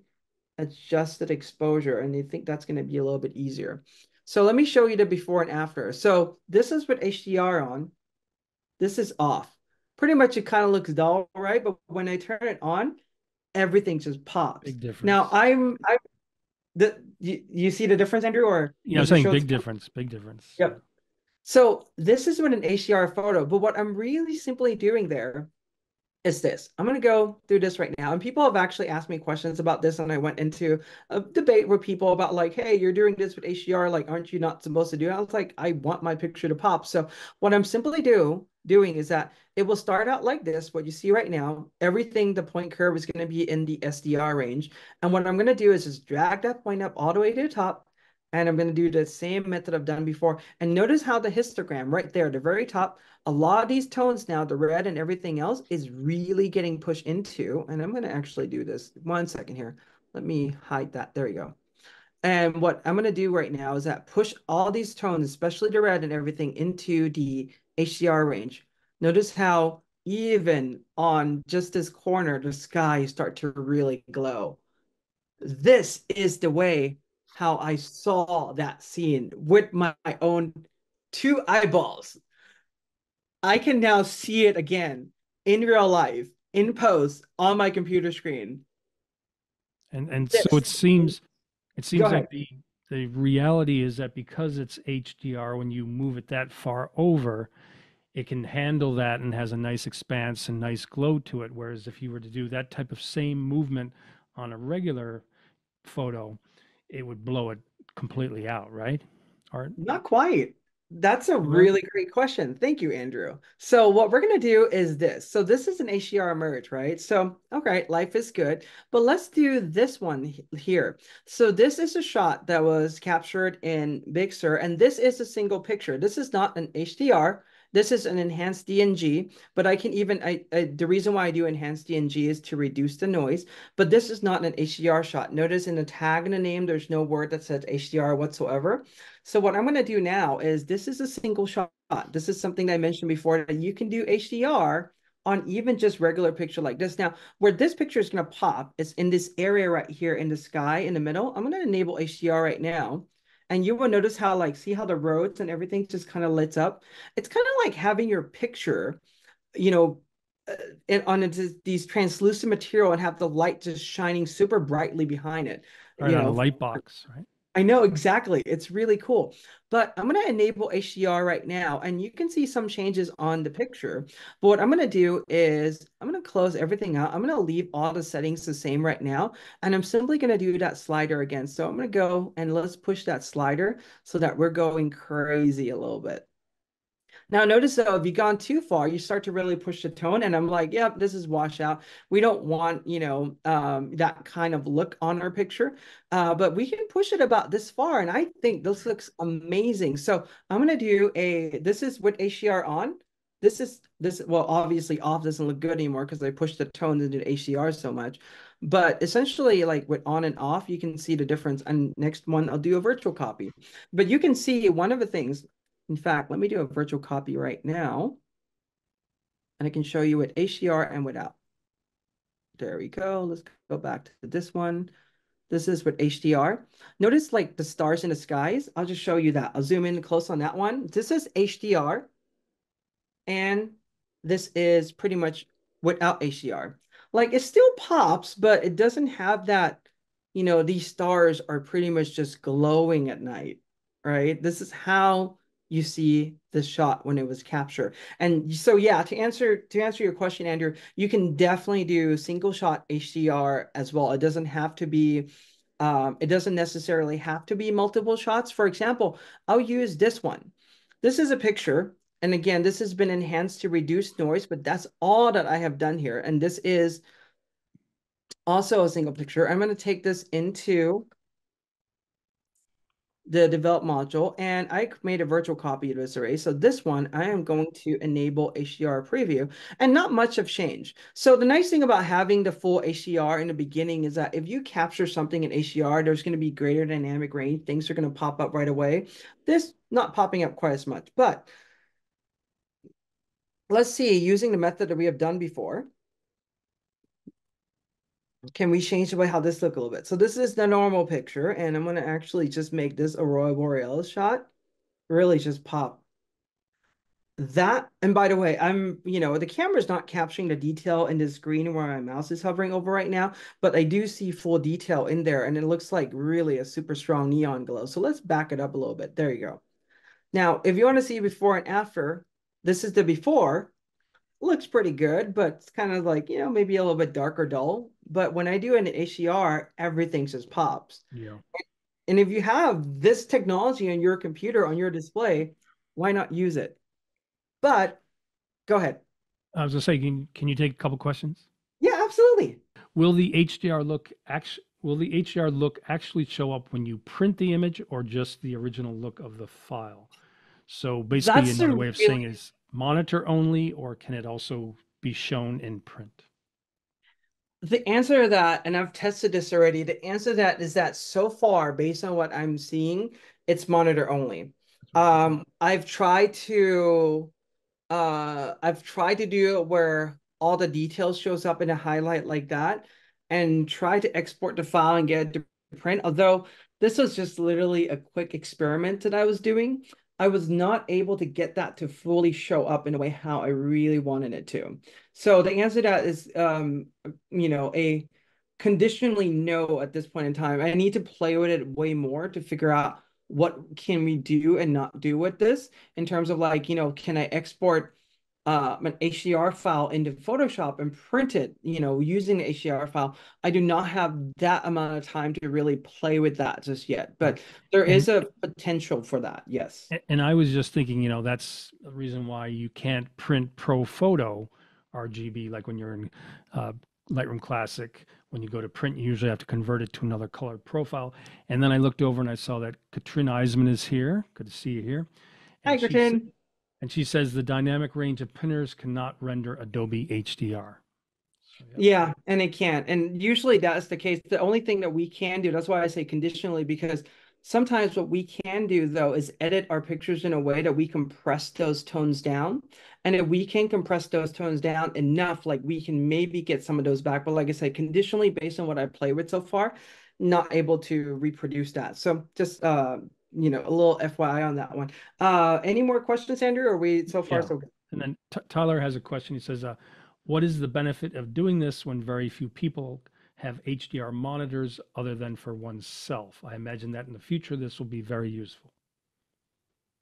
adjusted exposure, and you think that's going to be a little bit easier. So let me show you the before and after. So this is with HDR on. This is off. Pretty much it kind of looks dull, right? But when I turn it on, everything just pops. Big difference. Now you see the difference, Andrew? Or yeah, I'm saying big difference. Yep. So this is with an HDR photo, but what I'm really simply doing there is this. I'm going to go through this right now. And people have actually asked me questions about this. And I went into a debate with people about like, hey, you're doing this with HDR. Like, aren't you not supposed to do it? I was like, I want my picture to pop. So what I'm simply doing is that it will start out like this. What you see right now, everything, the point curve is going to be in the SDR range. And what I'm going to do is just drag that point up all the way to the top. And I'm going to do the same method I've done before. And notice how the histogram right there, the very top, a lot of these tones now, the red and everything else is really getting pushed into. And I'm going to actually do this. 1 second here. Let me hide that. There you go. And what I'm going to do right now is that push all these tones, especially the red and everything, into the HDR range. Notice how even on just this corner, the sky start to really glow. This is the way how I saw that scene with my own two eyeballs. I can now see it again in real life, in post, on my computer screen. And so This. it Go seems ahead. like the reality is that because it's HDR, when you move it that far over, it can handle that and has a nice expanse and nice glow to it. Whereas if you were to do that type of same movement on a regular photo, it would blow it completely out, right? Art? Not quite. That's a Really? really great question. Thank you, Andrew. So what we're going to do is this. So this is an HDR merge, right? So, okay, life is good. But let's do this one here. So this is a shot that was captured in Big Sur, and this is a single picture. This is not an HDR. This is an enhanced DNG, but I can even, the reason why I do enhanced DNG is to reduce the noise, but this is not an HDR shot. Notice in the tag in the name, there's no word that says HDR whatsoever. So what I'm going to do now is this is a single shot. This is something that I mentioned before that you can do HDR on even just regular picture like this. Now, where this picture is going to pop is in this area right here in the sky in the middle. I'm going to enable HDR right now. And you will notice how like, see how the roads and everything just kind of lights up. It's kind of like having your picture, you know, on these translucent material and have the light just shining super brightly behind it, Right you on a know. light box, right? I know exactly. It's really cool. But I'm going to enable HDR right now, and you can see some changes on the picture. But what I'm going to do is I'm going to close everything out. I'm going to leave all the settings the same right now, and I'm simply going to do that slider again. So I'm going to go and let's push that slider so that we're going crazy a little bit. Now, notice though, if you've gone too far, you start to really push the tone. And I'm like, yep, this is washout. We don't want, that kind of look on our picture. But we can push it about this far. And I think this looks amazing. So I'm going to do this is with HDR on. Well, obviously off doesn't look good anymore because I pushed the tone into HDR so much. But essentially, like with on and off, you can see the difference. And next one, I'll do a virtual copy. But you can see one of the things. In fact, let me do a virtual copy right now. And I can show you with HDR and without. There we go. Let's go back to this one. This is with HDR. Notice like the stars in the skies. I'll just show you that. I'll zoom in close on that one. This is HDR. And this is pretty much without HDR. Like it still pops, but it doesn't have that, these stars are pretty much just glowing at night, right? This is how you see the shot when it was captured. And so yeah, to answer your question, Andrew, you can definitely do single shot HDR as well. It doesn't necessarily have to be multiple shots. For example, I'll use this one. This is a picture. And again, this has been enhanced to reduce noise, but that's all that I have done here. And this is also a single picture. I'm going to take this into the develop module, and I made a virtual copy of this array. So this one, I am going to enable HDR preview, and not much have changed. So the nice thing about having the full HDR in the beginning is that if you capture something in HDR, there's going to be greater dynamic range. Things are going to pop up right away. This not popping up quite as much, but let's see, using the method that we have done before, can we change the way how this look a little bit? So this is the normal picture, and I'm going to actually just make this Aurora Borealis shot. Really just pop that. And by the way, the camera's not capturing the detail in this screen where my mouse is hovering over right now, but I do see full detail in there, and it looks like really a super strong neon glow. So let's back it up a little bit. There you go. Now, if you want to see before and after, this is the before. Looks pretty good, but it's kind of like, maybe a little bit dark or dull. But when I do an HDR, everything just pops. Yeah. And if you have this technology on your computer, on your display, why not use it? But go ahead. I was gonna say, can you take a couple questions? Yeah, absolutely. Will the HDR look will the HDR look actually show up when you print the image or just the original look of the file? So basically, That's another a way of really saying is monitor only, or can it also be shown in print? The answer to that, and I've tested this already, the answer to that is that so far, based on what I'm seeing, it's monitor only. That's what I thought. I've tried to do it where all the details shows up in a highlight like that and try to export the file and get it to print. Although this was just literally a quick experiment that I was doing, I was not able to get that to fully show up in a way how I really wanted it to. So the answer to that is, a conditionally no at this point in time. I need to play with it way more to figure out what can we do and not do with this in terms of like, can I export an HDR file into Photoshop and print it, using the HDR file. I do not have that amount of time to really play with that just yet, Right. but there is And a potential for that. Yes. and I was just thinking, that's the reason why you can't print Pro Photo RGB like when you're in uh, Lightroom Classic. When you go to print, you usually have to convert it to another color profile. And then I looked over and I saw that Katrina Eisman is here. Good to see you here. Hi, And Gretchen. she says the dynamic range of printers cannot render Adobe HDR. So, yep. Yeah, and it can't. And usually that's the case. The only thing that we can do, that's why I say conditionally, because sometimes what we can do though is edit our pictures in a way that we compress those tones down. And if we can compress those tones down enough, like we can maybe get some of those back. But like I said, conditionally based on what I play with so far, not able to reproduce that. So just a little FYI on that one. Any more questions, Andrew? Or are we so far Yeah. so good? And then Tyler has a question. He says, what is the benefit of doing this when very few people have HDR monitors other than for oneself? I imagine that in the future, this will be very useful.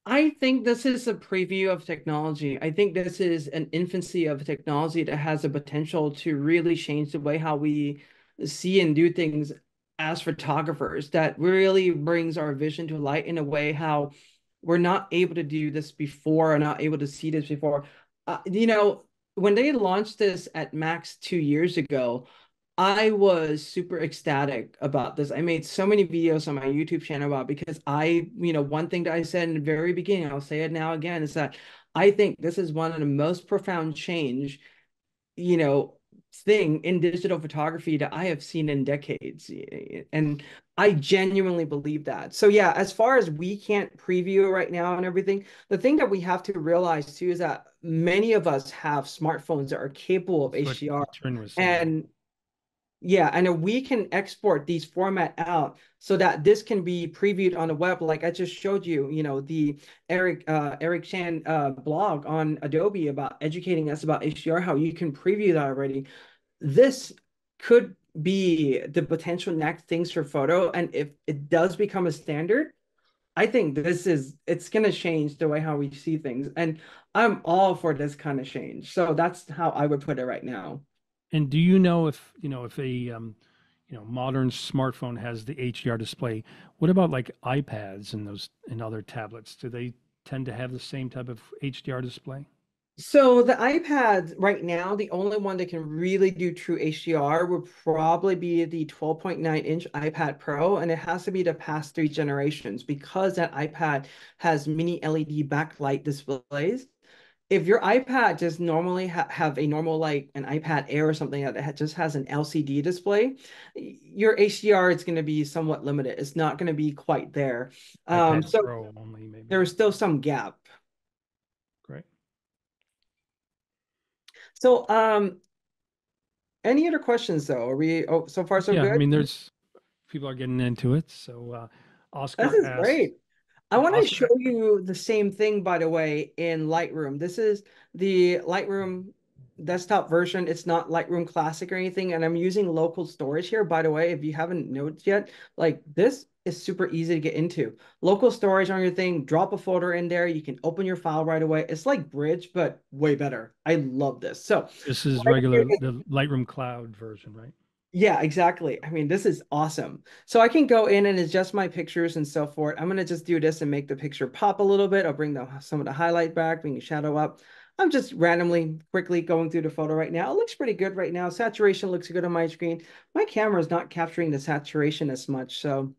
I think this is a preview of technology. I think this is an infancy of technology that has the potential to really change the way how we see and do things as photographers. That really brings our vision to light in a way how we're not able to do this before or not able to see this before. When they launched this at Max 2 years ago, I was super ecstatic about this. I made so many videos on my YouTube channel about because one thing that I said in the very beginning, I'll say it now again, is that I think this is one of the most profound change, you know, thing in digital photography that I have seen in decades. And I genuinely believe that. So yeah, as far as we can't preview right now and everything, the thing that we have to realize too is that many of us have smartphones that are capable of That's what HDR. Katrin was saying. And yeah, and then we can export these format out so that this can be previewed on the web. Like I just showed you, the Eric Chan blog on Adobe about educating us about HDR, how you can preview that already. This could be the potential next things for photo, and if it does become a standard, I think it's gonna change the way how we see things, and I'm all for this kind of change. So that's how I would put it right now. And do you know if a modern smartphone has the HDR display? What about like iPads and those and other tablets? Do they tend to have the same type of HDR display? So the iPad right now, the only one that can really do true HDR would probably be the 12.9-inch iPad Pro, and it has to be the past three generations because that iPad has mini LED backlight displays. If your iPad just normally have a normal like an iPad Air or something that just has an LCD display, your HDR is going to be somewhat limited. It's not going to be quite there. iPad So Pro only, maybe. there is still some gap. Great. So any other questions though? Are we so far so Yeah, I good? mean, there's people are getting into it. So This Oscar is asks, great. I yeah, want to show Oscar, you the same thing, by the way, in Lightroom. This is the Lightroom desktop version. It's not Lightroom Classic or anything, and I'm using local storage here. By the way, if you haven't noticed yet, like this is super easy to get into. Local storage on your thing, drop a folder in there. You can open your file right away. It's like Bridge, but way better. I love this. So this is right regular, here the Lightroom Cloud version, right? yeah, exactly. I mean, this is awesome. So I can go in and adjust my pictures and so forth. I'm going to just do this and make the picture pop a little bit. I'll bring some of the highlight back, bring the shadow up. I'm just randomly quickly going through the photo right now. It looks pretty good right now. Saturation looks good on my screen. My camera is not capturing the saturation as much, so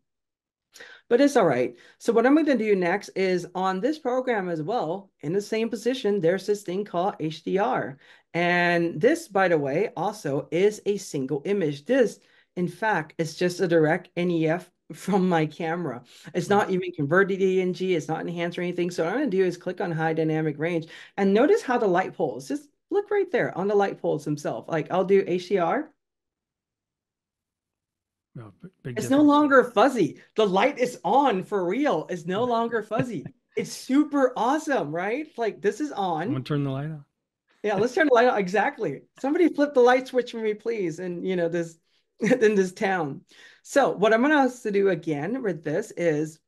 but it's all right. So what I'm going to do next is on this program as well, in the same position, there's this thing called HDR. And this, by the way, also is a single image. This, in fact, is just a direct NEF from my camera. It's Right. not even converted to ENG. It's not enhanced or anything. So what I'm going to do is click on high dynamic range and notice how the light poles, just look right there on the light poles themselves. Like I'll do HDR. No, big It's no difference. longer fuzzy. The light is on for real. It's no longer fuzzy. It's super awesome, right? Like this is on. Someone turn the light on. Yeah, let's turn the light on. Exactly. Somebody flip the light switch for me, please. And this in this town. So what I'm gonna ask to do again with this is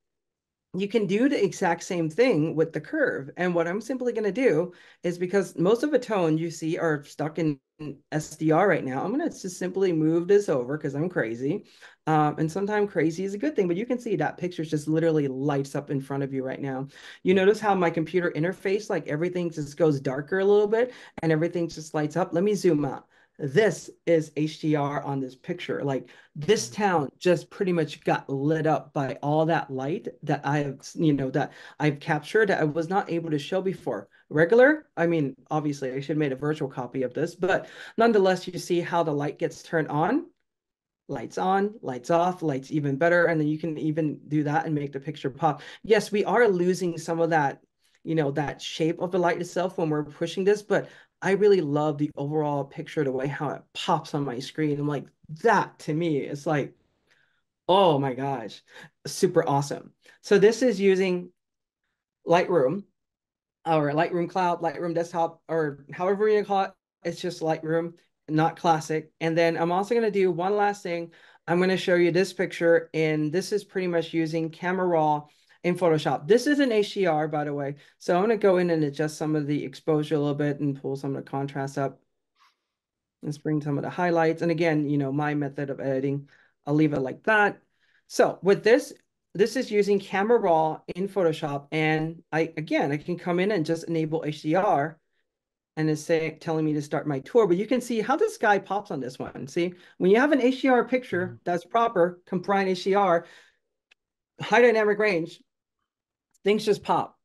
you can do the exact same thing with the curve. And what I'm simply going to do is because most of the tones you see are stuck in SDR right now, I'm going to just simply move this over because I'm crazy. And sometimes crazy is a good thing, but you can see that picture just literally lights up in front of you right now. You notice how my computer interface, like everything just goes darker a little bit and everything just lights up. Let me zoom out. This is HDR on this picture. Like this town just pretty much got lit up by all that light that that I've captured that I was not able to show before. Regular, I mean, obviously I should have made a virtual copy of this, but nonetheless, you see how the light gets turned on, lights off, lights even better. And then you can even do that and make the picture pop. Yes, we are losing some of that, that shape of the light itself when we're pushing this, but I really love the overall picture, the way how it pops on my screen. I'm like, that to me is like, oh my gosh, super awesome. So this is using Lightroom or Lightroom Cloud, Lightroom Desktop, or however you call it. It's just Lightroom, not Classic. And then I'm also going to do one last thing. I'm going to show you this picture, and this is pretty much using Camera Raw in Photoshop. This is an HDR, by the way. So I'm going to go in and adjust some of the exposure a little bit and pull some of the contrast up. Let's bring some of the highlights. And again, my method of editing, I'll leave it like that. So with this is using Camera Raw in Photoshop. And I can come in and just enable HDR and it's telling me to start my tour. But you can see how this guy pops on this one. See, when you have an HDR picture that's proper, compliant HDR, high dynamic range, things just pop.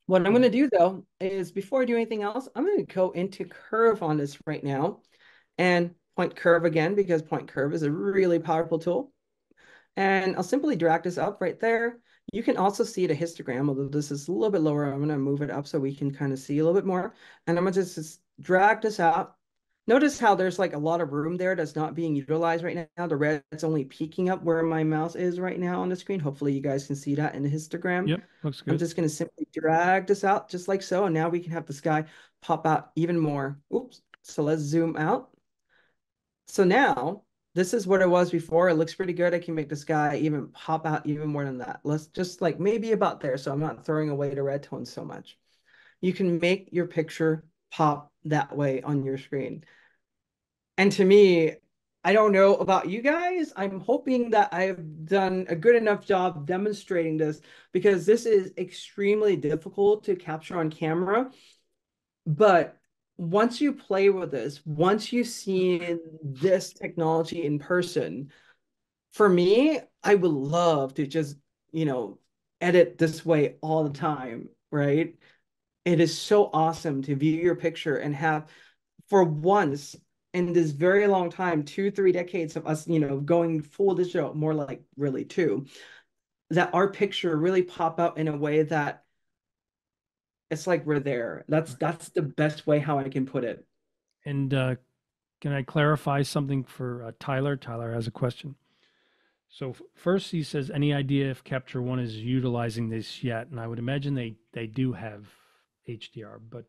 What I'm going to do though is before I do anything else, I'm going to go into curve on this right now and point curve again because point curve is a really powerful tool. And I'll simply drag this up right there. You can also see the histogram, although this is a little bit lower. I'm going to move it up so we can kind of see a little bit more. And I'm going to just drag this out. Notice how there's like a lot of room there that's not being utilized right now. The red's only peeking up where my mouse is right now on the screen. Hopefully you guys can see that in the histogram. Yep, looks I'm good. just going to simply drag this out just like so. And now we can have the sky pop out even more. Oops. So let's zoom out. So now this is what it was before. It looks pretty good. I can make the sky even pop out even more than that. Let's just like maybe about there. So I'm not throwing away the red tones so much. You can make your picture pop that way on your screen. And to me, I don't know about you guys. I'm hoping that I've done a good enough job demonstrating this because this is extremely difficult to capture on camera. But once you play with this, once you see this technology in person, for me, I would love to just, edit this way all the time, right? It is so awesome to view your picture and have, for once in this very long time, 2, 3 decades of us, going full digital, more like really two, that our picture really pop out in a way that it's like we're there. That's the best way how I can put it. And can I clarify something for Tyler? Tyler has a question. So first he says, any idea if Capture One is utilizing this yet? And I would imagine they do have HDR, but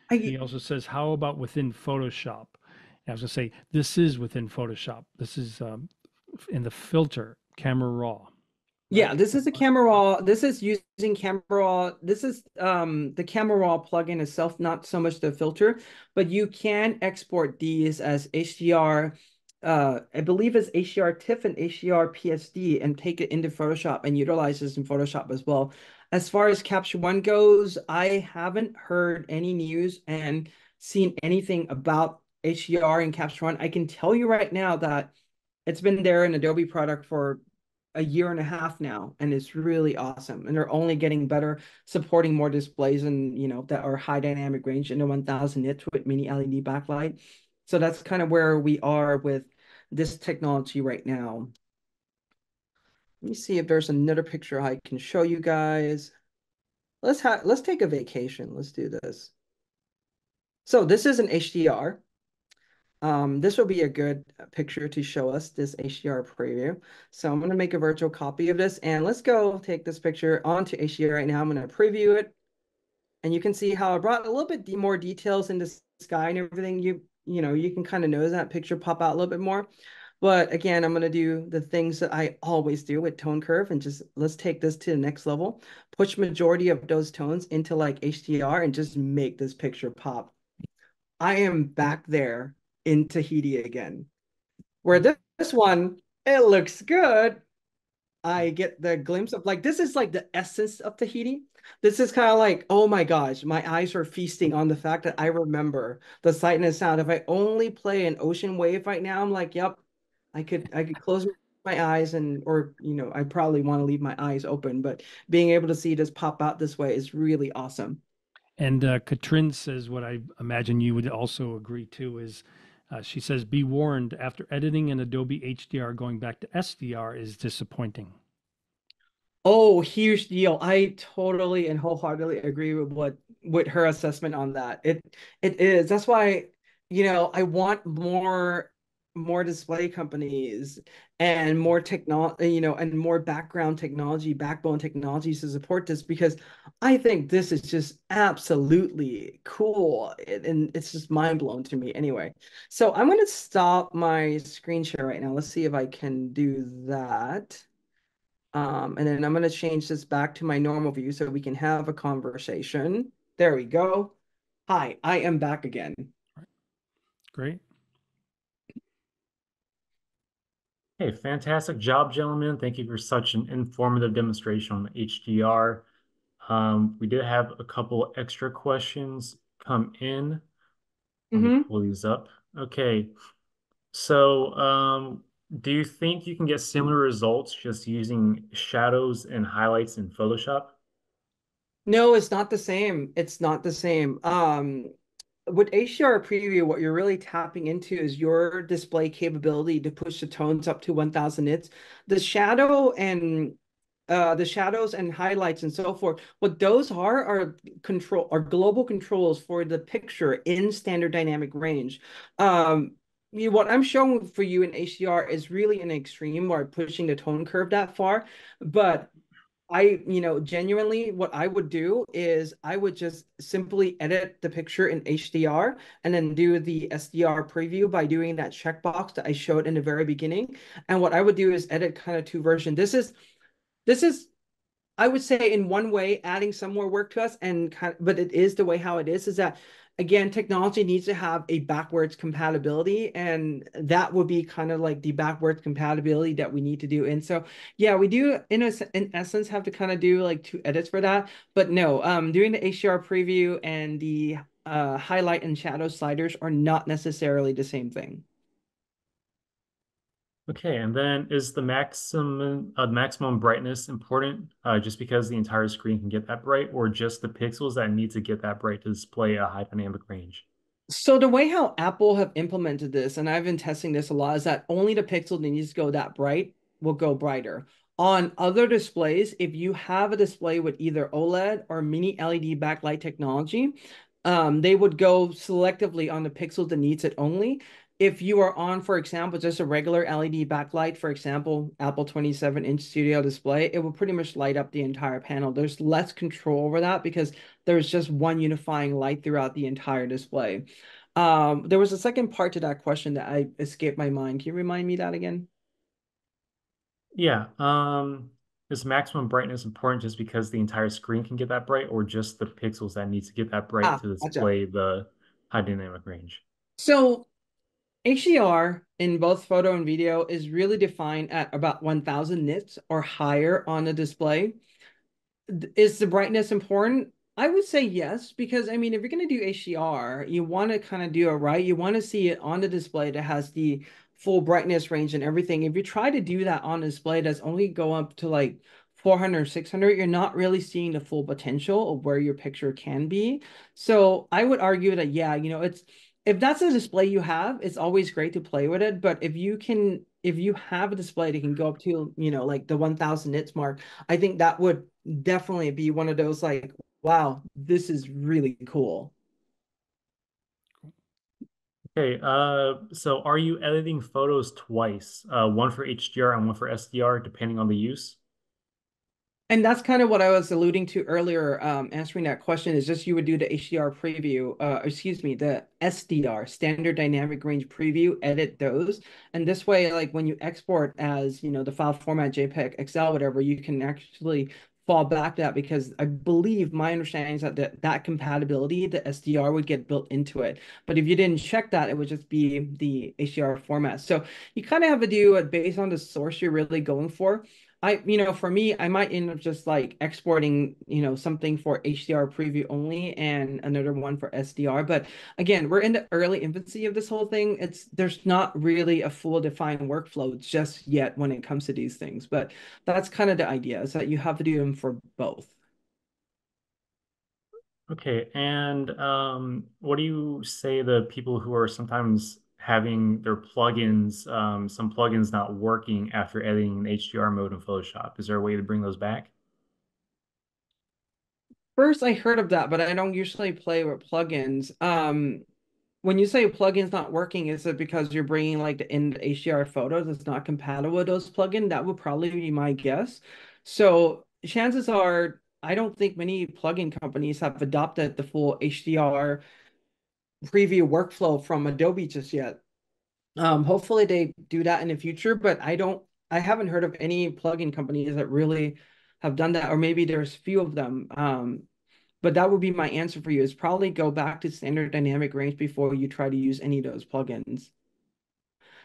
he I also says, how about within Photoshop? And I was gonna say, this is within Photoshop. This is in the filter, Camera Raw, right? Yeah, this is a Camera Raw. This is using Camera Raw. This is the Camera Raw plugin itself, not so much the filter, but you can export these as HDR. I believe it's HDR TIFF and HDR PSD and take it into Photoshop and utilize this in Photoshop as well. As far as Capture One goes, I haven't heard any news and seen anything about HDR and Capture One. I can tell you right now that it's been there in Adobe product for a year and a half now, and it's really awesome. And they're only getting better, supporting more displays and that are high dynamic range in the 1000 nits with mini LED backlight. So that's kind of where we are with this technology right now. Let me see if there's another picture I can show you guys. Let's take a vacation. Let's do this. So this is an HDR. This will be a good picture to show us this HDR preview. So I'm going to make a virtual copy of this, and let's go take this picture onto HDR right now. I'm going to preview it, and you can see how I brought a little bit more details in the sky and everything. You can kind of notice that picture pop out a little bit more. But again, I'm going to do the things that I always do with tone curve, and just let's take this to the next level, push majority of those tones into like HDR and just make this picture pop. I am back there in Tahiti again, where this one, it looks good. I get the glimpse of like, this is like the essence of Tahiti. This is kind of like, oh my gosh, my eyes are feasting on the fact that I remember the sight and the sound. If I only play an ocean wave right now, I'm like, yep, I could close my eyes or I probably want to leave my eyes open, but being able to see this pop out this way is really awesome. And Katrin says what I imagine you would also agree to is she says, be warned, after editing in Adobe HDR, going back to SDR is disappointing. Oh, huge deal. I totally and wholeheartedly agree with her assessment on that. It is. That's why, I want more display companies and more technology, and more backbone technologies to support this, because I think this is just absolutely cool. And it's just mind blown to me anyway. So I'm going to stop my screen share right now. Let's see if I can do that. And then I'm going to change this back to my normal view so we can have a conversation. There we go. Hi, I am back again. Great. Hey, fantastic job, gentlemen. Thank you for such an informative demonstration on HDR. We did have a couple extra questions come in. Let me Mm-hmm. pull these up. Okay. So, do you think you can get similar results just using shadows and highlights in Photoshop? No, it's not the same. It's not the same. With HDR Preview, what you're really tapping into is your display capability to push the tones up to 1000 nits. The shadow and the shadows and highlights and so forth, what those are global controls for the picture in standard dynamic range. What I'm showing for you in HDR is really an extreme where I'm pushing the tone curve that far, but genuinely, what I would do is I would just simply edit the picture in HDR and then do the SDR preview by doing that checkbox that I showed in the very beginning. And what I would do is edit kind of two versions. This is I would say in one way adding some more work to us, but it is the way how it is that again, technology needs to have a backwards compatibility, and that would be kind of like the backwards compatibility that we need to do. And so yeah, we do in essence have to kind of do like two edits for that. But no, doing the HDR preview and the highlight and shadow sliders are not necessarily the same thing. Okay, and then is the maximum brightness important just because the entire screen can get that bright, or just the pixels that need to get that bright to display a high dynamic range? So the way how Apple have implemented this, and I've been testing this a lot, is that only the pixel that needs to go that bright will go brighter. On other displays, if you have a display with either OLED or mini LED backlight technology, they would go selectively on the pixel that needs it only. If you are on, for example, just a regular LED backlight, for example, Apple 27-inch Studio display, it will pretty much light up the entire panel. There's less control over that because there's just one unifying light throughout the entire display. There was a second part to that question that I escaped my mind. Can you remind me that again? Yeah, is maximum brightness important just because the entire screen can get that bright, or just the pixels that need to get that bright Ah, to gotcha. display the high dynamic range? So HDR in both photo and video is really defined at about 1000 nits or higher on the display. Is the brightness important? I would say yes, because I mean, if you're going to do HDR, you want to kind of do it right. You want to see it on the display that has the full brightness range and everything. If you try to do that on display that's only go up to like 400 or 600, you're not really seeing the full potential of where your picture can be. So I would argue that, yeah, it's if that's a display you have, it's always great to play with it. But if you have a display that can go up to, like the 1000 nits mark, I think that would definitely be one of those like, wow, this is really cool. Okay, so are you editing photos twice, one for HDR and one for SDR, depending on the use? And that's kind of what I was alluding to earlier, answering that question is just you would do the HDR preview, excuse me, the SDR, standard dynamic range preview, edit those. And this way, like when you export as, the file format, JPEG, XL, whatever, you can actually fall back to that because I believe my understanding is that that compatibility, the SDR would get built into it. But if you didn't check that, it would just be the HDR format. So you kind of have to do it based on the source you're really going for. For me, I might end up just like exporting, something for HDR preview only and another one for SDR. But again, we're in the early infancy of this whole thing. There's not really a full defined workflow just yet when it comes to these things. But that's kind of the idea is that you have to do them for both. Okay, and what do you say to people who are sometimes having their plugins, some plugins not working after editing in HDR mode in Photoshop? Is there a way to bring those back? First, I heard of that, but I don't usually play with plugins. When you say plugins not working, is it because you're bringing like the in HDR photos that's not compatible with those plugins? That would probably be my guess. So chances are, I don't think many plugin companies have adopted the full HDR preview workflow from Adobe just yet. Hopefully they do that in the future, but I haven't heard of any plugin companies that really have done that, or maybe there's few of them. But that would be my answer for you is probably go back to standard dynamic range before you try to use any of those plugins.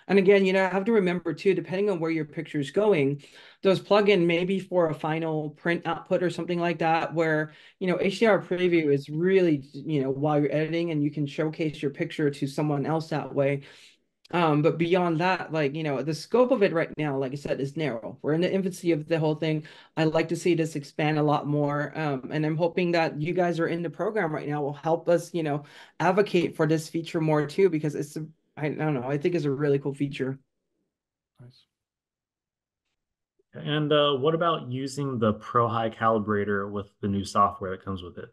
And again, I have to remember too, depending on where your picture is going, those plugin maybe for a final print output or something like that, where, HDR preview is really, while you're editing and you can showcase your picture to someone else that way. But beyond that, like, the scope of it right now, like I said, is narrow. We're in the infancy of the whole thing. I'd like to see this expand a lot more. And I'm hoping that you guys are in the program right now will help us, advocate for this feature more too, because I don't know, I think it's a really cool feature. Nice. And what about using the Pro High Calibrator with the new software that comes with it?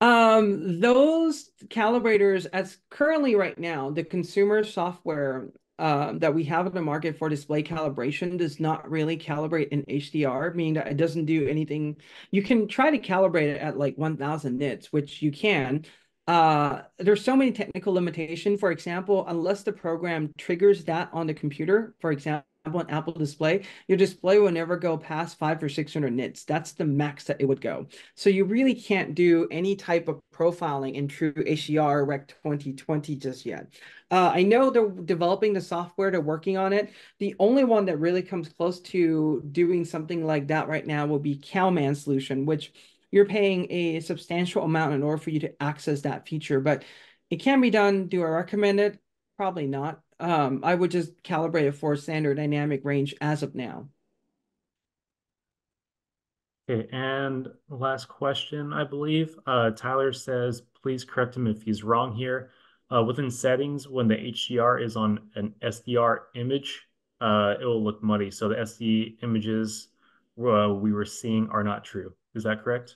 Those calibrators, as currently right now, the consumer software that we have in the market for display calibration does not really calibrate in HDR, meaning that it doesn't do anything. You can try to calibrate it at like 1000 nits, which you can. There's so many technical limitations. For example, unless the program triggers that on the computer, for example, on Apple Display, your display will never go past 500 or 600 nits. That's the max that it would go. So you really can't do any type of profiling in true HDR Rec 2020 just yet. I know they're developing the software, they're working on it. The only one that really comes close to doing something like that right now will be Calman solution, which you're paying a substantial amount in order for you to access that feature. But it can be done. Do I recommend it? Probably not. I would just calibrate it for standard dynamic range as of now. Okay, and last question, I believe. Tyler says, please correct him if he's wrong here. Within settings, when the HDR is on an SDR image, it will look muddy. So the SD images we were seeing are not true. Is that correct?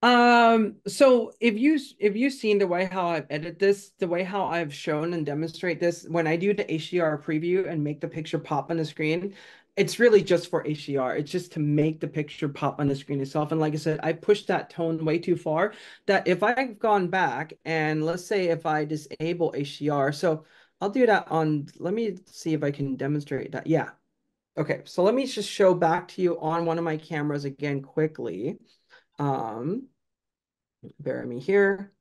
So if you've seen the way how I've edited this, the way how I've shown and demonstrate this, when I do the HDR preview and make the picture pop on the screen, it's really just for HDR. It's just to make the picture pop on the screen itself. And like I said, I pushed that tone way too far that if I've gone back and let's say if I disable HDR, so I'll do that on, let me see if I can demonstrate that. Yeah. Okay. So let me just show back to you on one of my cameras again quickly. Um, Bear with me here.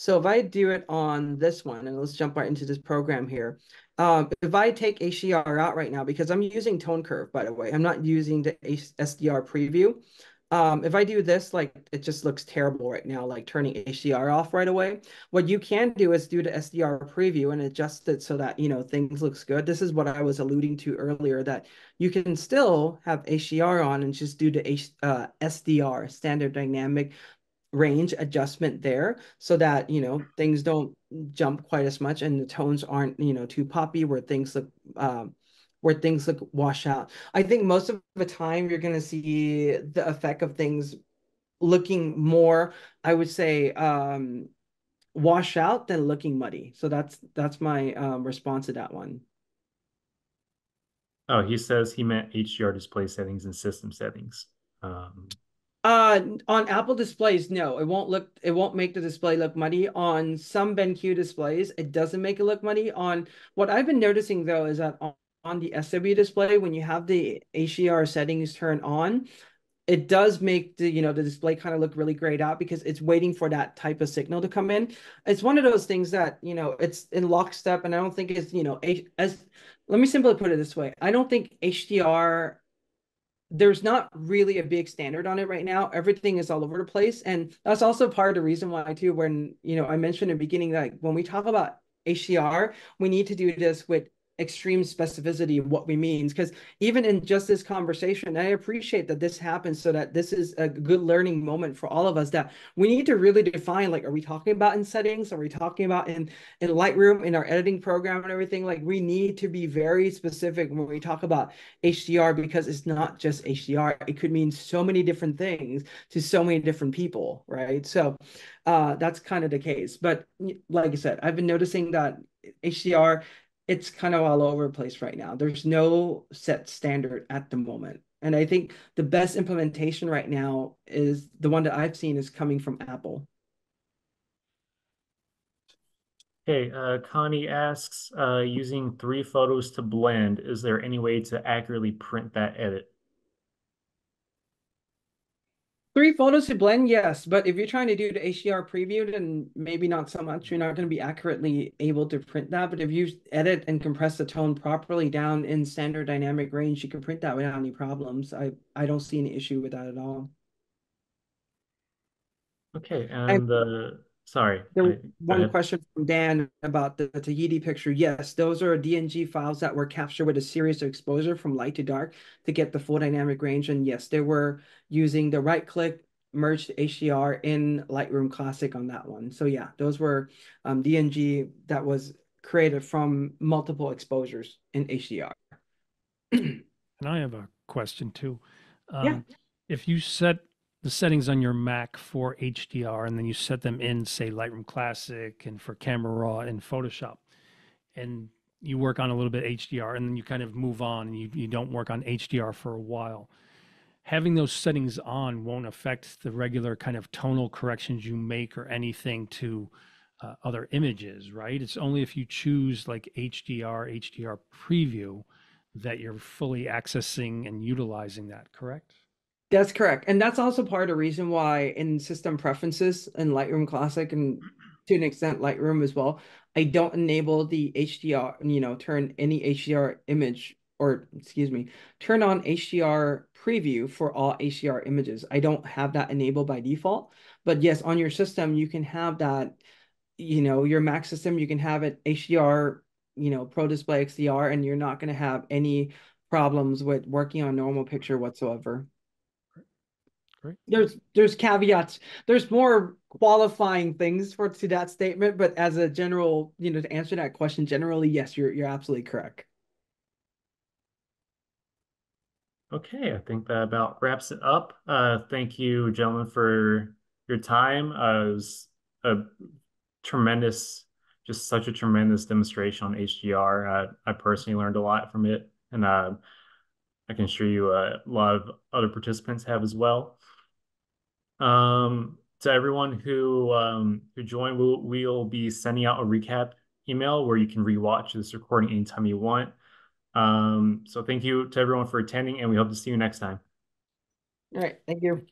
So if I do it on this one, and let's jump right into this program here. If I take HDR out right now, because I'm using tone curve, by the way, I'm not using the SDR preview. If I do this, like it just looks terrible right now, like turning HDR off right away. What you can do is do the SDR preview and adjust it so that, things looks good. This is what I was alluding to earlier, that you can still have HDR on and just do the SDR, standard dynamic range adjustment there, so that things don't jump quite as much and the tones aren't too poppy, where things look wash out. I think most of the time you're going to see the effect of things looking more, I would say, wash out than looking muddy. So that's my response to that one. Oh, he says he meant HDR display settings and system settings. Um, On Apple displays, no, it won't make the display look muddy. On some BenQ displays, it doesn't make it look muddy. On what I've been noticing though is that on the SW display, when you have the HDR settings turned on, it does make the display kind of look really grayed out because it's waiting for that type of signal to come in. It's one of those things that it's in lockstep, and I don't think it's as let me simply put it this way. I don't think HDR, there's not really a big standard on it right now. Everything is all over the place. And that's also part of the reason why, too, when, I mentioned in the beginning that when we talk about HDR, we need to do this with extreme specificity of what we mean. Because even in just this conversation, I appreciate that this happens so that this is a good learning moment for all of us, that we need to really define, like, are we talking about in settings? Are we talking about in Lightroom, in our editing program and everything? Like, we need to be very specific when we talk about HDR, because it's not just HDR. It could mean so many different things to so many different people, right? So that's kind of the case. But like I said, I've been noticing that HDR, it's kind of all over the place right now. There's no set standard at the moment. And I think the best implementation right now is the one that I've seen is coming from Apple. Okay, Connie asks, using 3 photos to blend, is there any way to accurately print that edit? 3 photos to blend, yes, but if you're trying to do the HDR preview, then maybe not so much. You're not going to be accurately able to print that. But if you edit and compress the tone properly down in standard dynamic range, you can print that without any problems. I don't see any issue with that at all. Okay, And and sorry, there was go one ahead. question from Dan about the Tahiti picture. Yes, those are DNG files that were captured with a series of exposure from light to dark to get the full dynamic range. And yes, they were using the right click merged HDR in Lightroom Classic on that one. So yeah, those were DNG that was created from multiple exposures in HDR. And I have a question too. Yeah. If you set the settings on your Mac for HDR and then you set them in, say, Lightroom Classic and for Camera Raw and Photoshop, and you work on a little bit HDR and then you kind of move on and you don't work on HDR for a while, having those settings on won't affect the regular kind of tonal corrections you make or anything to other images, right? It's only if you choose like HDR preview that you're fully accessing and utilizing that, correct? That's correct. And that's also part of the reason why in system preferences in Lightroom Classic, and to an extent Lightroom as well, I don't enable the HDR, turn any HDR image, or excuse me, turn on HDR preview for all HDR images. I don't have that enabled by default. But yes, on your system, you can have that, your Mac system, you can have it HDR, Pro Display XDR, and you're not going to have any problems with working on normal picture whatsoever. Great. There's caveats. There's more qualifying things for to that statement, but as a general, to answer that question generally, yes, you're absolutely correct. Okay, I think that about wraps it up. Thank you, gentlemen, for your time. It was a tremendous, just such a tremendous demonstration on HDR. I personally learned a lot from it, and I can assure you a lot of other participants have as well. To everyone who joined, we'll be sending out a recap email where you can rewatch this recording anytime you want. So thank you to everyone for attending, and we hope to see you next time. All right, thank you.